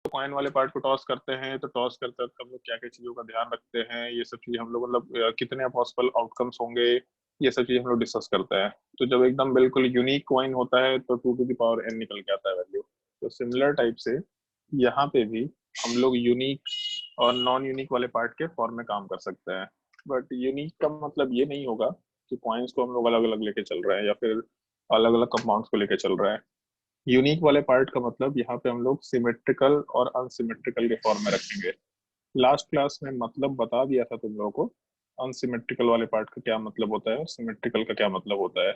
Coin वाले part को toss करते हैं तो टॉस करते वक्त हम लोग क्या क्या चीजों का ध्यान रखते हैं, ये सब चीज हम लोग मतलब कितने पॉसिबल आउटकम्स होंगे, ये सब चीज हम लोग डिस्कस करते हैं। तो जब एकदम बिल्कुल यूनिक कॉइन होता है तो 2 टू द पावर n निकल के आता है वैल्यू। तो सिमिलर टाइप से यहाँ पे भी हम लोग यूनिक और नॉन यूनिक वाले पार्ट के फॉर्म में काम कर सकते हैं। बट यूनिक का मतलब ये नहीं होगा कि कॉइन्स को हम लोग अलग अलग लेके चल रहे हैं या फिर अलग अलग कंपाउंड्स को लेके चल रहे हैं। यूनिक वाले पार्ट का मतलब यहाँ पे हम लोग सिमेट्रिकल और अनसिमेट्रिकल के फॉर्म में रखेंगे। लास्ट क्लास में मतलब बता दिया था तुम लोगों को अनसिमेट्रिकल वाले पार्ट का क्या मतलब होता है और सिमेट्रिकल का क्या मतलब होता है।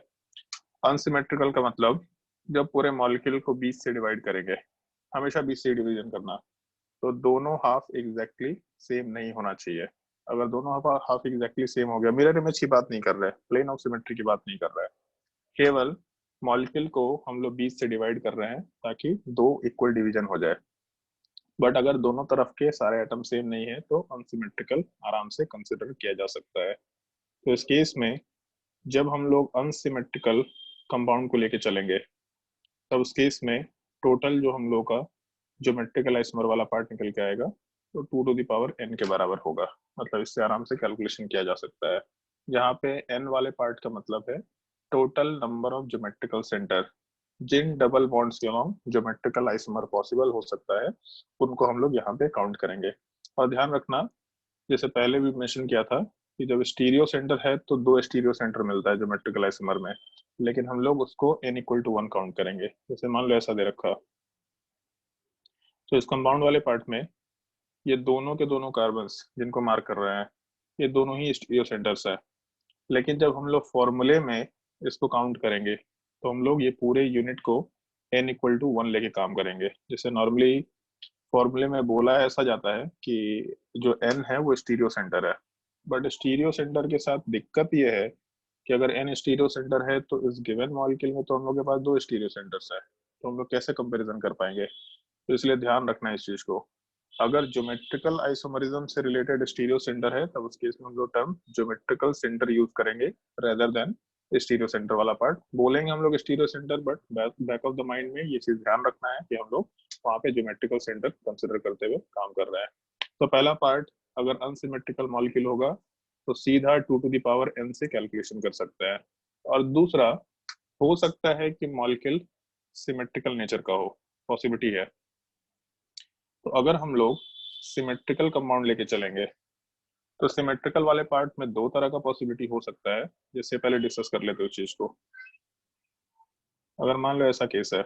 अनसिमेट्रिकल का मतलब जब पूरे मॉलिक्यूल को 20 से डिवाइड करेंगे, हमेशा 20 से डिवीजन करना, तो दोनों हाफ एग्जैक्टली सेम नहीं होना चाहिए। अगर दोनों हाफ एग्जैक्टली सेम हो गया, मिरर इमेज की बात नहीं कर रहे, प्लेन ऑफ सिमेट्री की बात नहीं कर रहे, केवल मॉलिक्यूल को हम लोग 20 से डिवाइड कर रहे हैं ताकि दो इक्वल डिवीजन हो जाए। बट अगर दोनों तरफ के सारे एटम सेम नहीं है तो अनसिमेट्रिकल आराम से कंसिडर किया जा सकता है। तो इस केस में जब हम लोग अनसिमेट्रिकल कंपाउंड को लेके चलेंगे, तब उस केस में टोटल जो हम लोग का ज्योमेट्रिकल आइसोमर वाला पार्ट निकल के आएगा तो 2 टू द पावर n के बराबर होगा। मतलब इससे आराम से कैलकुलेशन किया जा सकता है। जहाँ पे n वाले पार्ट का मतलब है total number of geometrical centre, जिन डबल बॉन्ड्स के अलॉन्ग ज्योमेट्रिकल आइसोमर पॉसिबल हो सकता है उनको हम लोग यहाँ पे काउंट करेंगे। और ध्यान रखना, जैसे पहले भी मेंशन किया था कि जब स्टीरियो सेंटर है तो 2 स्टीरियो सेंटर मिलता है ज्योमेट्रिकल आइसोमर में, लेकिन हम लोग उसको n=1 काउंट करेंगे। जैसे मान लो ऐसा दे रखा, तो इस कंपाउंड वाले पार्ट में ये दोनों के दोनों कार्बन्स जिनको मार्क कर रहे हैं ये दोनों ही स्टीरियो सेंटर्स है। लेकिन जब हम लोग फॉर्मूले में इसको काउंट करेंगे तो हम लोग ये पूरे यूनिट को n=1 लेके काम करेंगे। जैसे नॉर्मली फॉर्मूले में बोला ऐसा जाता है कि जो n है वो स्टीरियो सेंटर है। बट स्टीरियो सेंटर के साथ दिक्कत ये है कि अगर n स्टीरियो सेंटर है तो इस गिवन मॉलिक्यूल में तो हम लोग के पास 2 स्टीरियो सेंटर्स है, तो हम लोग कैसे कंपैरिजन कर पाएंगे। तो इसलिए ध्यान रखना है इस चीज को। अगर ज्योमेट्रिकल आइसोमरिज्म से रिलेटेड स्टीरियो सेंटर है तब उस केस में हम लोग टर्म ज्योमेट्रिकल सेंटर यूज करेंगे रेदर देन स्टीरियो सेंटर वाला पार्ट। बोलेंगे हम लोग stereo centre, but back of the mind में ये चीज ध्यान रखना है कि हम लोग वहाँ पे ज्योमेट्रिकल सेंटर कंसिडर करते हुए काम कर रहे हैं। तो पहला पार्ट, अगर अनसिमेट्रिकल मॉलिक्यूल होगा तो सीधा 2 टू द पावर n से कैलकुलेशन कर सकते हैं। और दूसरा, हो सकता है कि मॉलिक्यूल सिमेट्रिकल नेचर का हो, पॉसिबिलिटी है। तो अगर हम लोग सिमेट्रिकल कंपाउंड लेके चलेंगे तो सिमेट्रिकल वाले पार्ट में 2 तरह का पॉसिबिलिटी हो सकता है, जिससे पहले डिस्कस कर लेते हो उस चीज को। अगर मान लो ऐसा केस है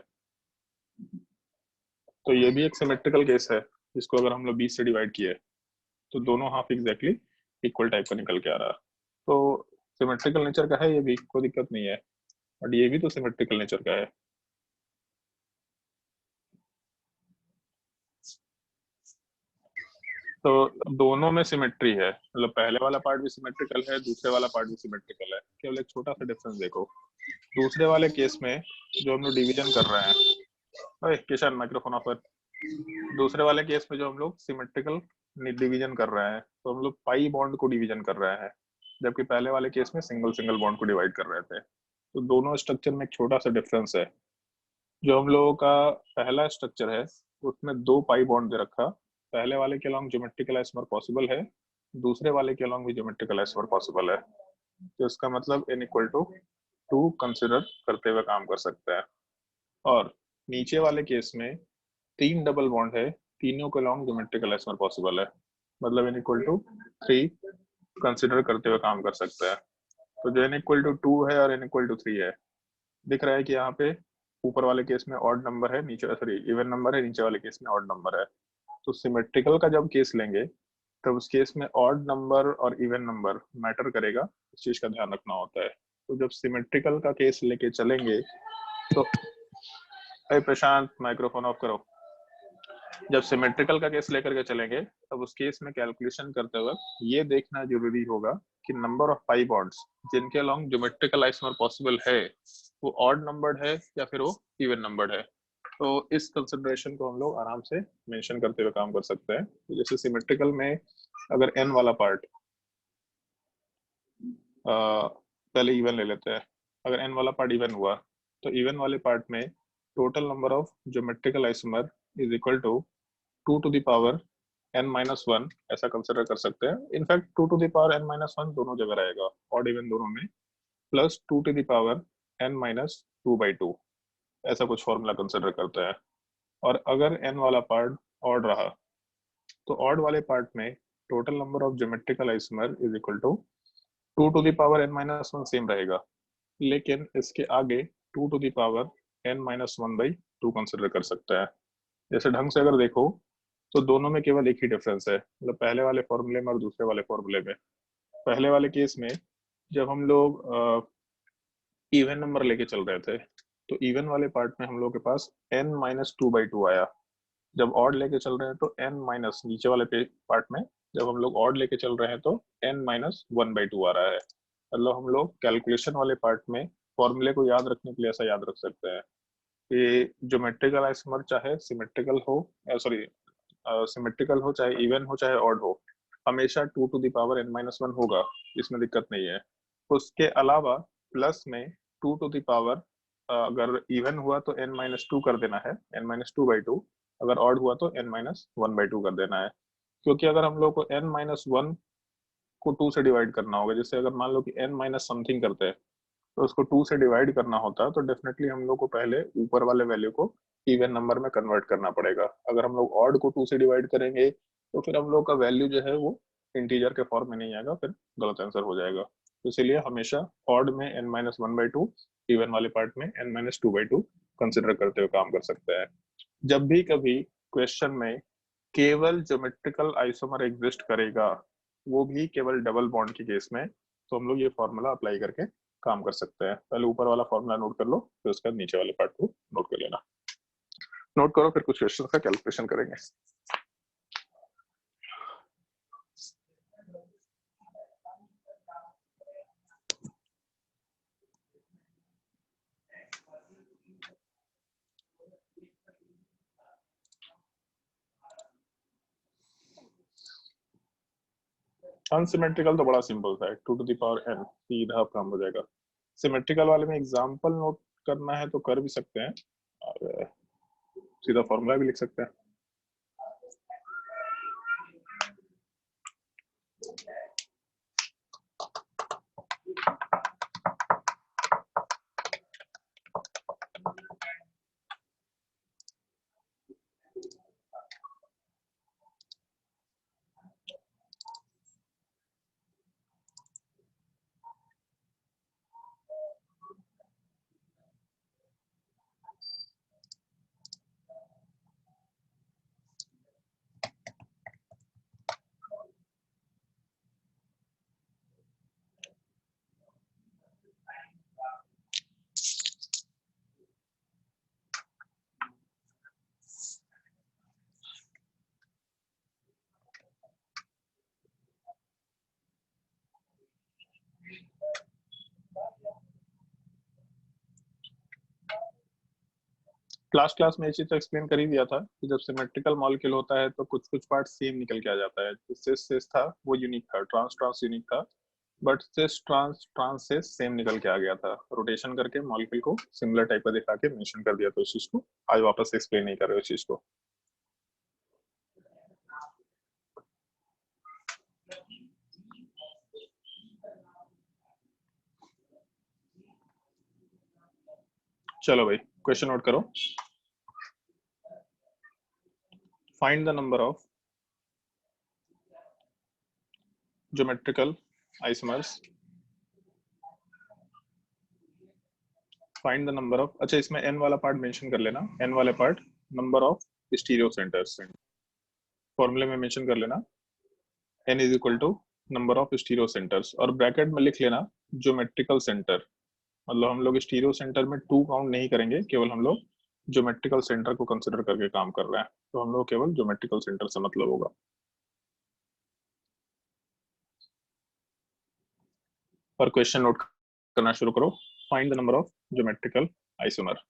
तो ये भी एक सिमेट्रिकल केस है, जिसको अगर हम लोग 20 से डिवाइड किए तो दोनों हाफ एग्जैक्टली इक्वल टाइप का निकल के आ रहा है। तो सिमेट्रिकल नेचर का है ये भी, कोई दिक्कत नहीं है। बट ये भी तो सिमेट्रिकल नेचर का है। तो दोनों में सिमेट्री है, मतलब पहले वाला पार्ट भी सिमेट्रिकल है, दूसरे वाला पार्ट भी सिमेट्रिकल है। केवल एक छोटा सा डिफरेंस देखो, दूसरे वाले केस में जो हम लोग डिवीजन कर रहे हैं, ओए किशन माइक्रोफोन ऑफ कर। दूसरे वाले केस में जो हम लोग सिमेट्रिकल डिवीजन कर रहे हैं तो हम लोग पाई बॉन्ड को डिवीजन कर रहे हैं, जबकि पहले वाले केस में सिंगल सिंगल बॉन्ड को डिवाइड कर रहे थे। तो दोनों स्ट्रक्चर में एक छोटा सा डिफरेंस है। जो हम लोगों का पहला स्ट्रक्चर है उसमें 2 पाई बॉन्ड दे रखा, पहले वाले के अलॉन्ग ज्योमेट्रिकल आइसोमर पॉसिबल है, दूसरे वाले के अलॉन्ग भी ज्योमेट्रिकल आइसोमर पॉसिबल है। तो इसका मतलब n=2 कंसिडर करते हुए काम कर सकते हैं। और नीचे वाले केस में 3 डबल बॉन्ड है, तीनों के अलॉन्ग ज्योमेट्रिकल आइसोमर पॉसिबल है, मतलब n=3 कंसिडर करते हुए काम कर सकते हैं। तो जो n=2 है और n=3 है, दिख रहा है कि यहाँ पे ऊपर वाले केस में ऑड नंबर है, नीचे सॉरी इवन नंबर है, नीचे वाले केस में ऑड नंबर है। तो सिमेट्रिकल का जब केस लेंगे तब उस केस में ऑड नंबर और इवन नंबर मैटर करेगा, इस चीज का ध्यान रखना होता है। तो जब सिमेट्रिकल का केस लेके चलेंगे तो प्रशांत माइक्रोफोन ऑफ करो। जब सिमेट्रिकल का केस लेकर के चलेंगे तब उस केस में कैलकुलेशन करते वक्त ये देखना जरूरी होगा कि नंबर ऑफ पाई बॉन्ड्स जिनके अलॉन्ग ज्योमेट्रिकल आइसोमर पॉसिबल है वो ऑड नंबर्ड है या फिर वो इवन नंबर्ड है। तो इस कंसिडरेशन को हम लोग आराम से मेंशन करते हुए काम कर सकते हैं। तो जैसे सिमेट्रिकल में अगर n वाला पार्ट, पहले इवन ले लेते हैं, अगर n वाला पार्ट इवन हुआ तो इवन वाले पार्ट में total number of geometrical isomer is equal to 2 to the power n-1 ऐसा कंसिडर कर सकते हैं। In fact 2 to the power n-1 दोनों जगह रहेगा, ऑड इवन दोनों में, plus 2 to the power n-2/2 ऐसा कुछ फॉर्मूला कंसिडर करते हैं। और अगर n वाला पार्ट ऑड रहा तो ऑड वाले पार्ट में total number of geometrical isomer is equal to 2 to the power n-1 same रहेगा, लेकिन इसके आगे 2 to the power n-1/2 consider कर सकता है। जैसे ढंग से अगर देखो तो दोनों में केवल एक ही डिफरेंस है, मतलब पहले वाले फॉर्मूले में और दूसरे वाले फॉर्मूले में। पहले वाले केस में जब हम लोग इवन नंबर लेके चल रहे थे तो इवन वाले पार्ट में हम लोग के पास n-2/2 आया। जब ऑड लेके चल रहे हैं तो n- नीचे वाले पार्ट में जब हम लोग ऑड लेके चल रहे हैं तो n-1/2 आ रहा है। मतलब हम लोग कैलकुलेशन वाले पार्ट में फॉर्मूले को याद रखने के लिए ऐसा याद रख सकते हैं कि ज्योमेट्रिकल आइसोमर चाहे सिमेट्रिकल हो, सॉरी सिमेट्रिकल हो, चाहे इवन हो, चाहे ऑड हो, हमेशा 2 टू द पावर n-1 होगा, इसमें दिक्कत नहीं है। उसके अलावा प्लस में 2 टू द पावर अगर इवन हुआ तो n-2 कर देना है, n-2/2, अगर ऑड हुआ तो n-1/2 कर देना है। क्योंकि अगर हम लोग को n-1 को 2 से डिवाइड करना होगा, जैसे अगर मान लो कि n- समथिंग करते हैं तो उसको 2 से डिवाइड करना होता है, तो डेफिनेटली हम लोग को पहले ऊपर वाले वैल्यू को इवन नंबर में कन्वर्ट करना पड़ेगा। अगर हम लोग ऑड को 2 से डिवाइड करेंगे तो फिर हम लोग का वैल्यू जो है वो इंटीजर के फॉर्म में नहीं आएगा, फिर गलत आंसर हो जाएगा। तो इसलिए हमेशा ऑड में n-1/2, इवन वाले पार्ट में n-2/2 कंसिडर करते हुए काम कर सकते हैं। जब भी कभी क्वेश्चन में केवल ज्योमेट्रिकल आइसोमर एग्जिस्ट करेगा, वो भी केवल डबल बॉन्ड के केस में, तो हम लोग ये फॉर्मूला अप्लाई करके काम कर सकते हैं। पहले ऊपर वाला फॉर्मूला नोट कर लो, फिर उसके बाद नीचे वाले पार्ट को नोट कर लेना। नोट करो, फिर कुछ क्वेश्चन का कैलकुलेशन करेंगे। अनसिमेट्रिकल तो बड़ा सिंपल था, 2 टू द पावर n, सीधा काम हो जाएगा। सिमेट्रिकल वाले में एग्जांपल नोट करना है तो कर भी सकते हैं, और सीधा फॉर्मूला भी लिख सकते हैं। क्लास में ये चीज तो एक्सप्लेन कर ही दिया था कि जब सिमेट्रिकल मॉलिक्यूल होता है तो कुछ कुछ पार्ट सेम निकल के आ जाता है। सिस सिस था वो यूनिक था, ट्रांस ट्रांस यूनिक था, बट सिस ट्रांस ट्रांस से सेम निकल के आ गया था। रोटेशन करके मॉलिक्यूल को सिमिलर टाइप का दिखा के मेंशन कर दिया था उस चीज को। आज वापस से एक्सप्लेन नहीं कर रहे उस चीज को। चलो भाई, क्वेश्चन नोट करो। Find the number of geometrical isomers, find the number of, अच्छा इसमें n वाला पार्ट मेंशन कर लेना, n वाले part number of stereo centres फॉर्मूले में मेंशन कर लेना, n is equal to number of stereo centres, और ब्रैकेट में लिख लेना ज्योमेट्रिकल सेंटर। मतलब हम लोग स्टीरियो सेंटर में 2 काउंट नहीं करेंगे, केवल हम लोग ज्योमेट्रिकल सेंटर को कंसिडर करके काम कर रहे हैं, तो हम लोग केवल ज्योमेट्रिकल सेंटर से मतलब होगा। और क्वेश्चन नोट करना शुरू करो। Find the number of geometrical isomer.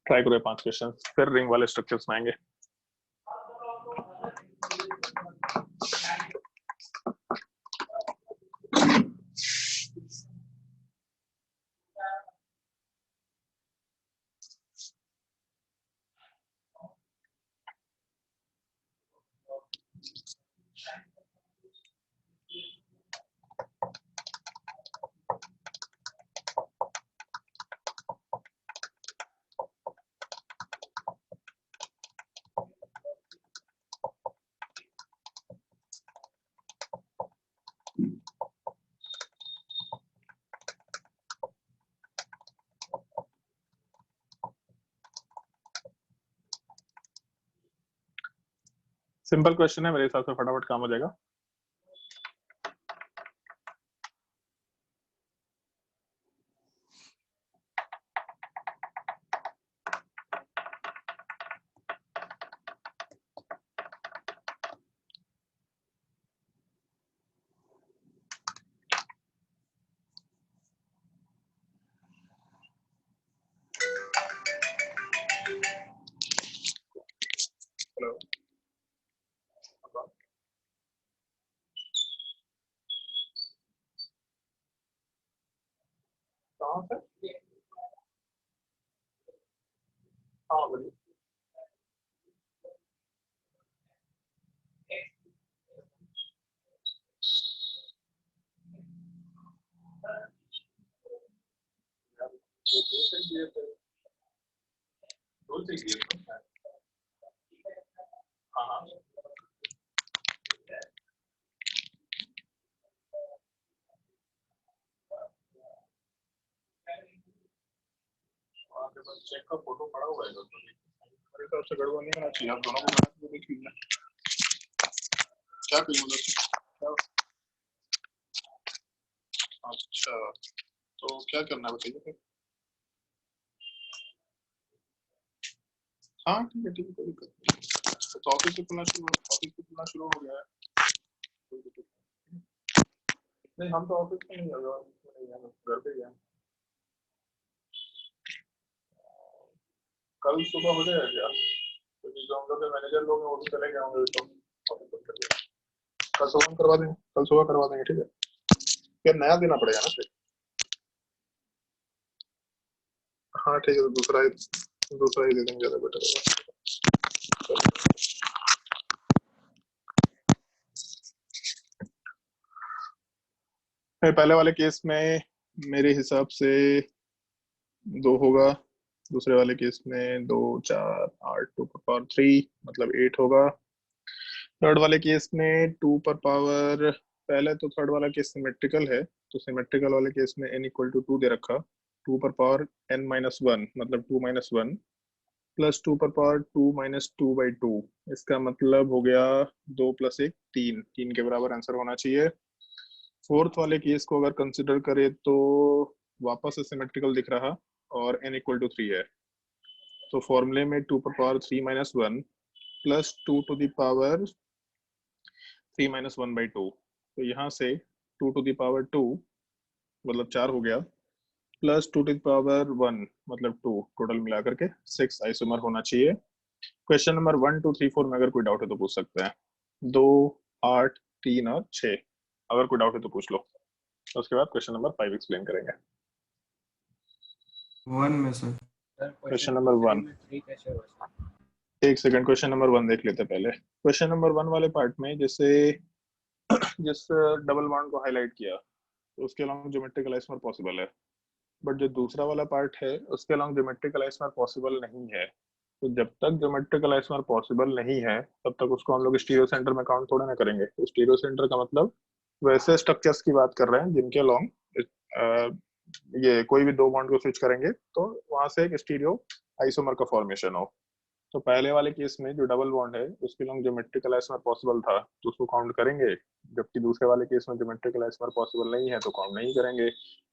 Try करो 5 क्वेश्चन, फिर रिंग वाले स्ट्रक्चर्स में आएंगे। सिंपल क्वेश्चन है, मेरे हिसाब से फटाफट काम हो जाएगा। हेलो, कहाँ से? हाँ बोलिए। हाँ हाँ, आपके पास चेक का फोटो पड़ा हुआ है तो मेरे हिसाब से गड़बड़ नहीं होना चाहिए। आप दोनों को बना के देख लीजिए क्या कहीं मतलब। अच्छा, तो क्या करना है बताइए फिर। हाँ ठीक है कोई दिक्कत नहीं। तो ऑफिस से खुलना शुरू हो गया है, कोई दिक्कत नहीं। हम तो ऑफिस में नहीं है, घर पे ही है। कल सुबह हो जाएगा क्या? क्योंकि जो हम लोग के मैनेजर लोग हैं वो भी चले गए होंगे तो ऑफिस करके कल सुबह हम करवा देंगे, कल सुबह करवा देंगे, ठीक है। फिर नया देना पड़ेगा ना फिर। हाँ ठीक है, तो दूसरा ही दे देंगे, ज़्यादा बेटर होगा। पहले वाले केस में मेरे हिसाब से 2 होगा, दूसरे वाले केस में 2 4 8 2 पर पावर 3 मतलब 8 होगा। थर्ड वाले केस में 2 पर पावर, पहले तो थर्ड वाला केस सिमेट्रिकल है, तो सिमेट्रिकल वाले केस में n इक्वल टू 2 दे रखा। 2 पर पावर n माइनस 1 मतलब 2 माइनस 1 प्लस 2 पर पावर 2 माइनस 2 बाई 2, इसका मतलब हो गया 2 प्लस 1 3, 3 के बराबर आंसर होना चाहिए। फोर्थ वाले केस को अगर कंसिडर करें तो वापस से सिमेट्रिकल दिख रहा और n इक्वल टू 3 है, तो फॉर्मूले में 2 पर power 3 minus 1 plus 2 to the power 3 minus 1 by 2, तो यहाँ से 2 टू द पावर 2 मतलब 4 हो गया, प्लस 2 टू द पावर 1 मतलब 2, टोटल मिला करके 6 आइसोमर होना चाहिए। क्वेश्चन नंबर 1 2 3 4 में अगर कोई डाउट है तो पूछ सकते हैं। 2, 8, 3 और 6 अगर कोई डाउट है तो पूछ लो। उसके बाद क्वेश्चन नंबर 5 एक्सप्लेन करेंगे। 1 में सर। क्वेश्चन नंबर 1, एक सेकंड, क्वेश्चन नंबर 1 देख लेते हैं पहले। क्वेश्चन नंबर 1 वाले पार्ट में जैसे जिस डबल बॉन्ड को हाईलाइट किया तो उसके अलोंग ज्योमेट्रिकल आइसोमर पॉसिबल है, बट जो दूसरा वाला पार्ट है उसके अलोंग ज्योमेट्रिकल आइसोमर पॉसिबल नहीं है। तो जब तक ज्योमेट्रिकल आइसोमर पॉसिबल नहीं है तब तक उसको हम लोग स्टीरियो सेंटर में काउंट थोड़ा ना करेंगे। स्टीरियो सेंटर का मतलब वैसे स्ट्रक्चर्स की बात कर रहे हैं जिनके अलोंग ये कोई भी दो बॉन्ड को स्विच करेंगे तो वहां से एक स्टीरियो आइसोमर का फॉर्मेशन हो। तो पहले वाले केस में जो डबल बॉन्ड है उसके लॉन्ग ज्योमेट्रिकल आइसोमर पॉसिबल था तो उसको काउंट करेंगे, जबकि दूसरे वाले केस में ज्योमेट्रिकल आइसोमर पॉसिबल नहीं है तो काउंट नहीं करेंगे।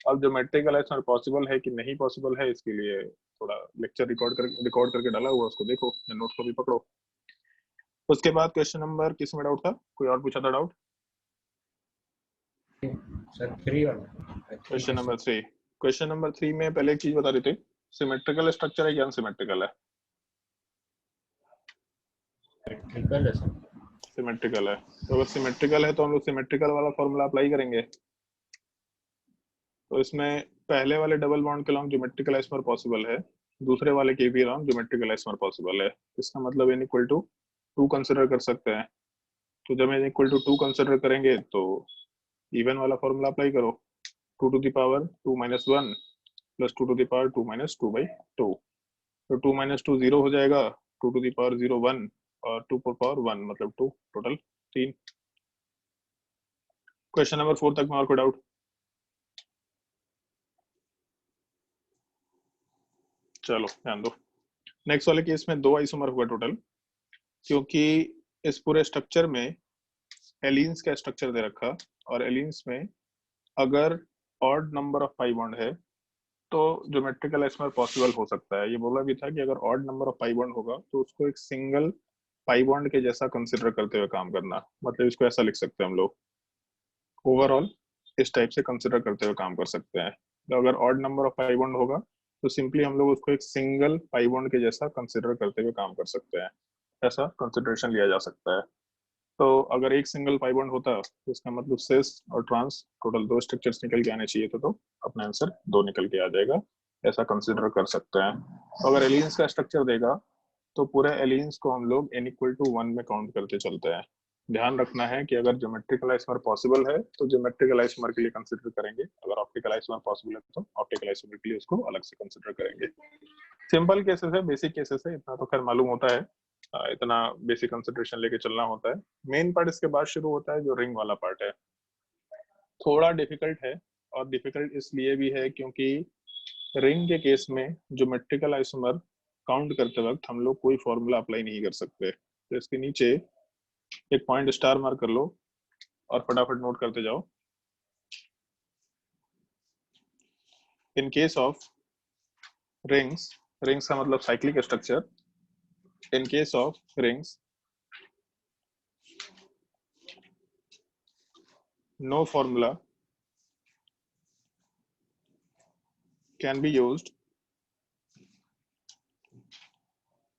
अब ज्योमेट्रिकल आइसोमर पॉसिबल है कि नहीं पॉसिबल है इसके लिए थोड़ा लेक्चर रिकॉर्ड करके डाला हुआ, उसको देखो या नोट को भी पकड़ो। उसके बाद क्वेश्चन नंबर किस में डाउट था, कोई और पूछा था डाउट? सर 3 वाला क्वेश्चन नंबर 3, क्वेश्चन नंबर 3 में पहले एक चीज बता रहे थे, सिमेट्रिकल स्ट्रक्चर है या अनसिमेट्रिकल है? सिमेट्रिकल है सर। सिमेट्रिकल है, तो अगर सिमेट्रिकल है तो हम लोग सिमेट्रिकल वाला फॉर्मूला अप्लाई करेंगे। तो इसमें पहले वाले डबल बॉन्ड के लॉन्ग ज्योमेट्रिकल आइसोमर पॉसिबल है, दूसरे वाले के भी लॉन्ग ज्योमेट्रिकल आइसोमर पॉसिबल है। इसका मतलब n इक्वल टू 2 कंसिडर कर सकते हैं। तो जब n इक्वल टू 2 कंसिडर करेंगे तो इवन वाला फॉर्मूला अप्लाई करो, 2 to the power 2 minus 1 plus 2 to the power 2 minus 2 by 2। तो 2 माइनस 2 0 हो जाएगा, 2 टू द पावर 0 1 और 2 पावर 1 मतलब 2, टोटल 3। क्वेश्चन नंबर 4 तक में और कोई डाउट? चलो ध्यान दो। नेक्स्ट वाले केस में 2 आइसोमर हुआ टोटल, क्योंकि इस पूरे स्ट्रक्चर में एलिन्स का स्ट्रक्चर दे रखा और एलिन्स में अगर odd number of pi bond है तो ज्योमेट्रिकल आइसोमर पॉसिबल हो सकता है। ये बोला भी था कि अगर odd number of pi bond होगा तो उसको एक सिंगल पाई बॉन्ड के जैसा कंसिडर करते हुए काम करना, मतलब इसको ऐसा लिख सकते हैं हम लोग, ओवरऑल इस टाइप से कंसिडर करते हुए काम कर सकते हैं। तो अगर odd number of pi bond होगा तो सिंपली हम लोग उसको एक सिंगल पाई बॉन्ड के जैसा कंसिडर करते हुए काम कर सकते हैं, ऐसा कंसिडरेशन लिया जा सकता है। तो अगर एक सिंगल पाई बॉन्ड होता तो इसका मतलब सिस और ट्रांस टोटल 2 स्ट्रक्चर्स निकल के आने चाहिए थे, तो अपना आंसर 2 निकल के आ जाएगा, ऐसा कंसिडर कर सकते हैं। तो अगर एलियंस का स्ट्रक्चर देगा तो पूरे एलियंस को हम लोग n इक्वल टू 1 में काउंट करते चलते हैं। ध्यान रखना है कि अगर ज्योमेट्रिकल आइसोमर पॉसिबल है तो ज्योमेट्रिकल आइसोमर के लिए कंसिडर करेंगे, अगर ऑप्टिकल आइसोमर पॉसिबल है तो ऑप्टिकल आइसोमर के लिए उसको अलग से कंसिडर करेंगे। सिंपल केसेस है, बेसिक केसेस है, इतना तो खैर मालूम होता है, इतना बेसिक कंसिडरेशन लेके चलना होता है। मेन पार्ट इसके बाद शुरू होता है जो रिंग वाला पार्ट है, थोड़ा डिफिकल्ट है। और डिफिकल्ट इसलिए भी है क्योंकि रिंग के केस में ज्योमेट्रिकल आइसोमर काउंट करते वक्त हम लोग कोई फॉर्मूला अप्लाई नहीं कर सकते। तो इसके नीचे एक पॉइंट स्टार मार्क कर लो और फटाफट नोट करते जाओ। In case of rings, rings का मतलब cyclic structure, in case of rings no formula can be used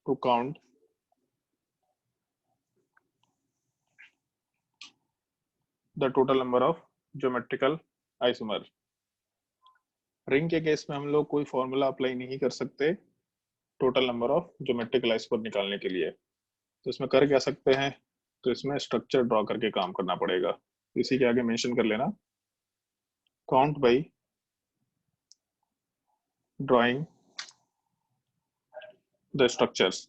to count the total number of geometrical isomer। Ring के केस में हम लोग कोई फॉर्मूला अप्लाई नहीं कर सकते total number of geometrical isomer निकालने के लिए। तो इसमें कर क्या सकते हैं, तो इसमें स्ट्रक्चर ड्रॉ करके काम करना पड़ेगा। इसी के आगे मेंशन कर लेना, count by drawing the structures,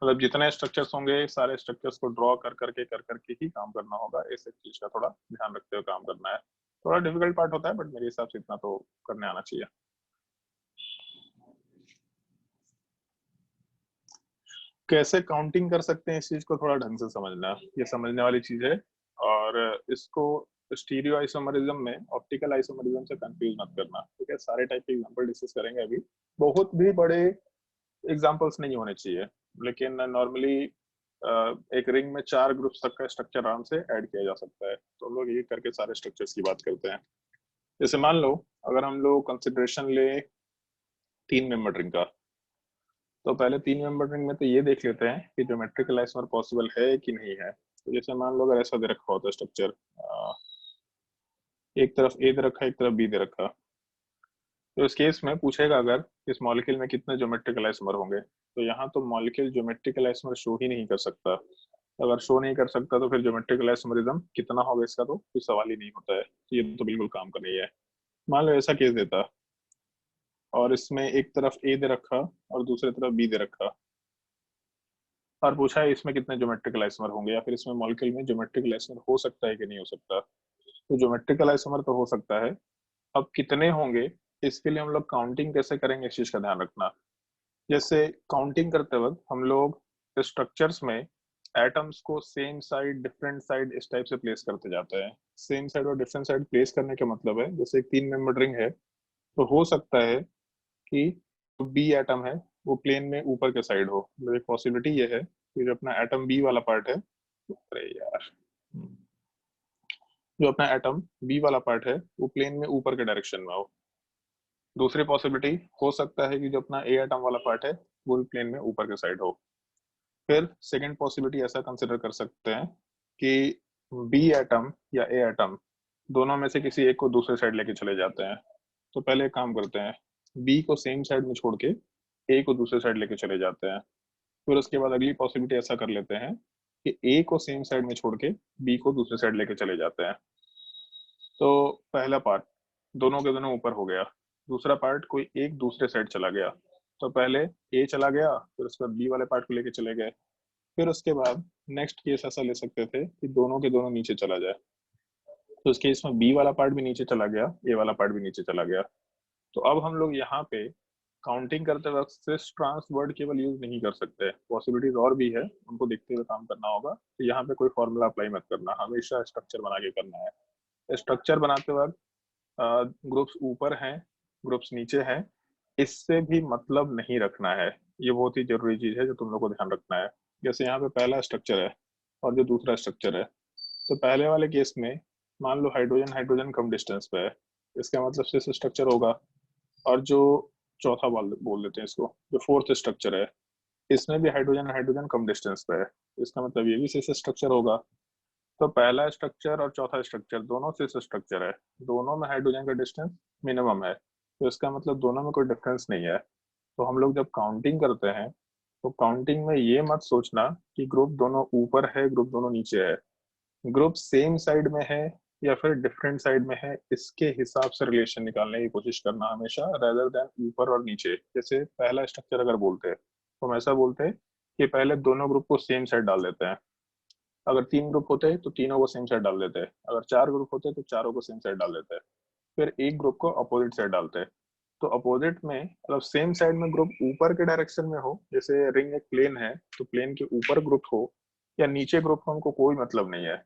मतलब जितने स्ट्रक्चर्स होंगे सारे स्ट्रक्चर्स को ड्रॉ कर करके ही काम करना होगा। इस एक चीज का थोड़ा ध्यान रखते हुए काम करना है। थोड़ा डिफिकल्ट पार्ट होता है बट मेरे हिसाब से इतना तो करने आना चाहिए। कैसे काउंटिंग कर सकते हैं इस चीज को थोड़ा ढंग से समझना, ये समझने वाली चीज है। और इसको स्टीरियो आइसोमरिज्म में ऑप्टिकल आइसोमरिज्म से कंफ्यूज मत करना, ठीक है। सारे टाइप के एग्जांपल डिस्कस करेंगे अभी, बहुत भी बड़े एग्जांपल्स नहीं होने चाहिए, लेकिन नॉर्मली एक रिंग में 4 ग्रुप्स तक का स्ट्रक्चर आराम से ऐड किया जा सकता है। तो हम लोग ये करके सारे स्ट्रक्चर्स की बात करते हैं। जैसे मान लो अगर हम लोग कंसिडरेशन ले 3 मेंबर रिंग का, तो पहले 3 मेंबर रिंग में तो ये देख लेते हैं कि ज्योमेट्रिकल आइसोमर पॉसिबल है कि नहीं है। तो जैसे मान लो अगर ऐसा दे रखा होता है स्ट्रक्चर, एक तरफ ए दे रखा, एक तरफ बी दे रखा, तो इस केस में पूछेगा अगर इस मॉलिक्यूल में कितने ज्योमेट्रिकल आइसोमर होंगे। तो यहाँ तो मॉलिक्यूल ज्योमेट्रिकल आइसोमर शो ही नहीं कर सकता। अगर शो नहीं कर सकता तो फिर ज्योमेट्रिकल आइसोमरिज्म कितना होगा इसका तो कोई सवाल ही नहीं होता है। तो ये तो बिल्कुल काम का नहीं है। मान लो ऐसा केस देता और इसमें एक तरफ ए दे रखा और दूसरी तरफ बी दे रखा, और पूछा है इसमें कितने ज्योमेट्रिकल आइसोमर होंगे, या फिर इसमें मॉलिक्यूल में ज्योमेट्रिकल आइसोमर हो सकता है कि नहीं हो सकता। तो ज्योमेट्रिकल आइसोमर तो हो सकता है। अब कितने होंगे इसके लिए हम लोग काउंटिंग कैसे करेंगे इस चीज का ध्यान रखना। जैसे काउंटिंग करते वक्त हम लोग स्ट्रक्चर्स में एटम्स को सेम साइड डिफरेंट साइड इस टाइप से प्लेस करते जाते हैं। सेम साइड और डिफरेंट साइड प्लेस करने का मतलब है, जैसे एक 3 मेंबर रिंग है, तो हो सकता है कि जो बी एटम है वो प्लेन में ऊपर के साइड हो। मतलब एक पॉसिबिलिटी ये है कि जो अपना एटम बी वाला पार्ट है, अरे यार, जो अपना एटम बी वाला पार्ट है वो प्लेन में ऊपर के डायरेक्शन में हो। दूसरी पॉसिबिलिटी हो सकता है कि जो अपना ए एटम वाला पार्ट है वो भी प्लेन में ऊपर के साइड हो। फिर सेकंड पॉसिबिलिटी ऐसा कंसिडर कर सकते हैं कि बी एटम या ए एटम दोनों में से किसी एक को दूसरे साइड लेके चले जाते हैं। तो पहले एक काम करते हैं, बी को सेम साइड में छोड़ के ए को दूसरे साइड लेके चले जाते हैं। फिर उसके बाद अगली पॉसिबिलिटी ऐसा कर लेते हैं कि ए को सेम साइड में छोड़ के बी को दूसरे साइड लेके चले जाते हैं। तो पहला पार्ट दोनों के दोनों ऊपर हो गया, दूसरा पार्ट कोई एक दूसरे साइड चला गया। तो पहले ए चला गया, फिर उसके बाद बी वाले पार्ट को लेके चले गए। फिर उसके बाद नेक्स्ट केस ऐसा ले सकते थे कि दोनों के दोनों नीचे चला जाए। तो इस केस में बी वाला पार्ट भी नीचे चला गया, ए वाला पार्ट भी नीचे चला गया। तो अब हम लोग यहाँ पे काउंटिंग करते वक्त सिर्फ ट्रांस वर्ड केवल यूज नहीं कर सकते, पॉसिबिलिटीज और भी है, उनको देखते हुए काम करना होगा। तो यहाँ पे कोई फॉर्मूला अप्लाई मत करना, हमेशा स्ट्रक्चर बना के करना है। स्ट्रक्चर बनाते वक्त ग्रुप्स ऊपर हैं, ग्रुप्स नीचे हैं, इससे भी मतलब नहीं रखना है। ये बहुत ही जरूरी चीज है जो तुम लोग को ध्यान रखना है। जैसे यहाँ पे पहला स्ट्रक्चर है और जो दूसरा स्ट्रक्चर है, तो पहले वाले केस में मान लो हाइड्रोजन हाइड्रोजन कम डिस्टेंस पे है, इसका मतलब सिस स्ट्रक्चर होगा। और जो चौथा बोल बोल देते हैं इसको, जो फोर्थ स्ट्रक्चर है, इसमें भी हाइड्रोजन हाइड्रोजन कम डिस्टेंस पे है, इसका मतलब ये भी सिस स्ट्रक्चर होगा। तो पहला स्ट्रक्चर और चौथा स्ट्रक्चर दोनों सिस स्ट्रक्चर है, दोनों में हाइड्रोजन का डिस्टेंस मिनिमम है, तो इसका मतलब दोनों में कोई डिफरेंस नहीं है। तो हम लोग जब काउंटिंग करते हैं तो काउंटिंग में ये मत सोचना कि ग्रुप दोनों ऊपर है ग्रुप दोनों नीचे है। ग्रुप सेम साइड में है या फिर डिफरेंट साइड में है, इसके हिसाब से रिलेशन निकालने की कोशिश करना हमेशा, रेदर देन ऊपर और नीचे। जैसे पहला स्ट्रक्चर अगर बोलते हैं तो हम ऐसा बोलते हैं कि पहले दोनों ग्रुप को सेम साइड डाल देते हैं। अगर 3 ग्रुप होते तो तीनों को सेम साइड डाल देते हैं, अगर 4 ग्रुप होते तो चारों को सेम साइड डाल देते हैं। फिर एक ग्रुप को अपोजिट साइड डालते हैं। तो अपोजिट में मतलब सेम साइड में ग्रुप ऊपर के डायरेक्शन में हो, जैसे रिंग एक प्लेन है तो प्लेन के ऊपर ग्रुप हो या नीचे ग्रुप हो, हमको कोई मतलब नहीं है।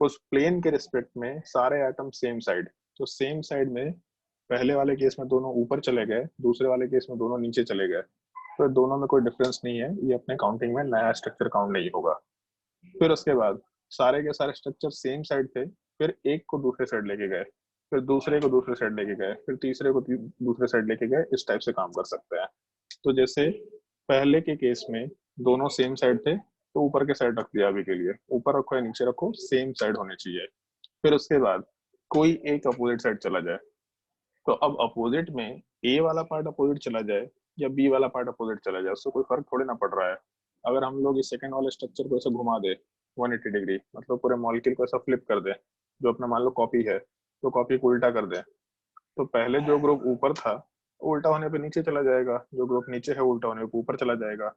उस प्लेन के रिस्पेक्ट में सारे एटम सेम साइड। तो सेम साइड में पहले वाले केस में दोनों ऊपर चले गए, दूसरे वाले केस में दोनों नीचे चले गए, तो दोनों में कोई डिफरेंस नहीं है, ये अपने काउंटिंग में नया स्ट्रक्चर काउंट नहीं होगा। फिर उसके बाद सारे के सारे स्ट्रक्चर सेम साइड थे, फिर एक को दूसरे साइड लेके गए, फिर दूसरे को दूसरे साइड लेके गए, फिर तीसरे को दूसरे साइड लेके गए, इस टाइप से काम कर सकते हैं। तो जैसे पहले के केस में दोनों सेम साइड थे तो ऊपर के साइड रख दिया, अभी के लिए ऊपर रखो या नीचे रखो सेम साइड होनी चाहिए। फिर उसके बाद कोई एक अपोजिट साइड चला जाए, तो अब अपोजिट में ए वाला पार्ट अपोजिट चला जाए या बी वाला पार्ट अपोजिट चला जाए, उससे कोई फर्क थोड़ी ना पड़ रहा है। अगर हम लोग इस सेकंड वाले स्ट्रक्चर को ऐसे घुमा दे 180 डिग्री, मतलब पूरे मॉलिक्यूल को ऐसा फ्लिप कर दे, जो अपना मान लो कॉपी है तो कॉपी को उल्टा कर दे, तो पहले जो ग्रुप ऊपर था उल्टा होने पे नीचे चला जाएगा, जो ग्रुप नीचे है उल्टा होने पे ऊपर चला जाएगा।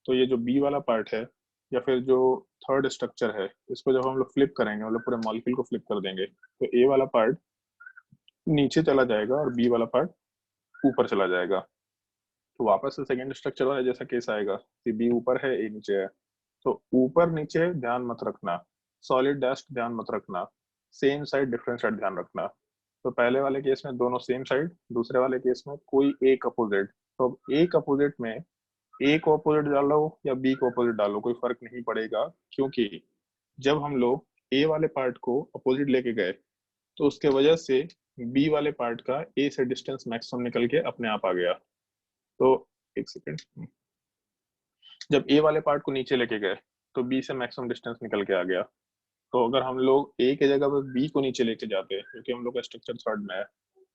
तो ये जो बी वाला पार्ट है या फिर जो थर्ड स्ट्रक्चर है, इसको जब हम लोग फ्लिप करेंगे, मतलब पूरे मॉलिक्यूल को फ्लिप कर देंगे, तो ए वाला पार्ट नीचे चला जाएगा और बी वाला पार्ट ऊपर चला जाएगा। तो वापस से सेकंड स्ट्रक्चर वाला जैसा केस आएगा कि बी ऊपर है ए नीचे है। तो ऊपर नीचे ध्यान मत रखना, सॉलिड डस्ट ध्यान मत रखना, सेम साइड डिफरेंट साइड ध्यान रखना। तो पहले वाले केस में दोनों सेम साइड, दूसरे वाले केस में कोई एक अपोजिट। तो एक अपोजिट में ए को अपोजिट डालो या बी को अपोजिट डालो कोई फर्क नहीं पड़ेगा, क्योंकि जब हम लोग ए वाले पार्ट को अपोजिट लेके गए तो उसके वजह से बी वाले पार्ट का ए से डिस्टेंस मैक्सिमम निकल के अपने आप आ गया। तो एक सेकेंड, जब ए वाले पार्ट को नीचे लेके गए तो बी से मैक्सिमम डिस्टेंस निकल के आ गया। तो अगर हम लोग ए की जगह पे बी को नीचे लेके जाते हैं, क्योंकि हम लोग का स्ट्रक्चर थर्ड में है,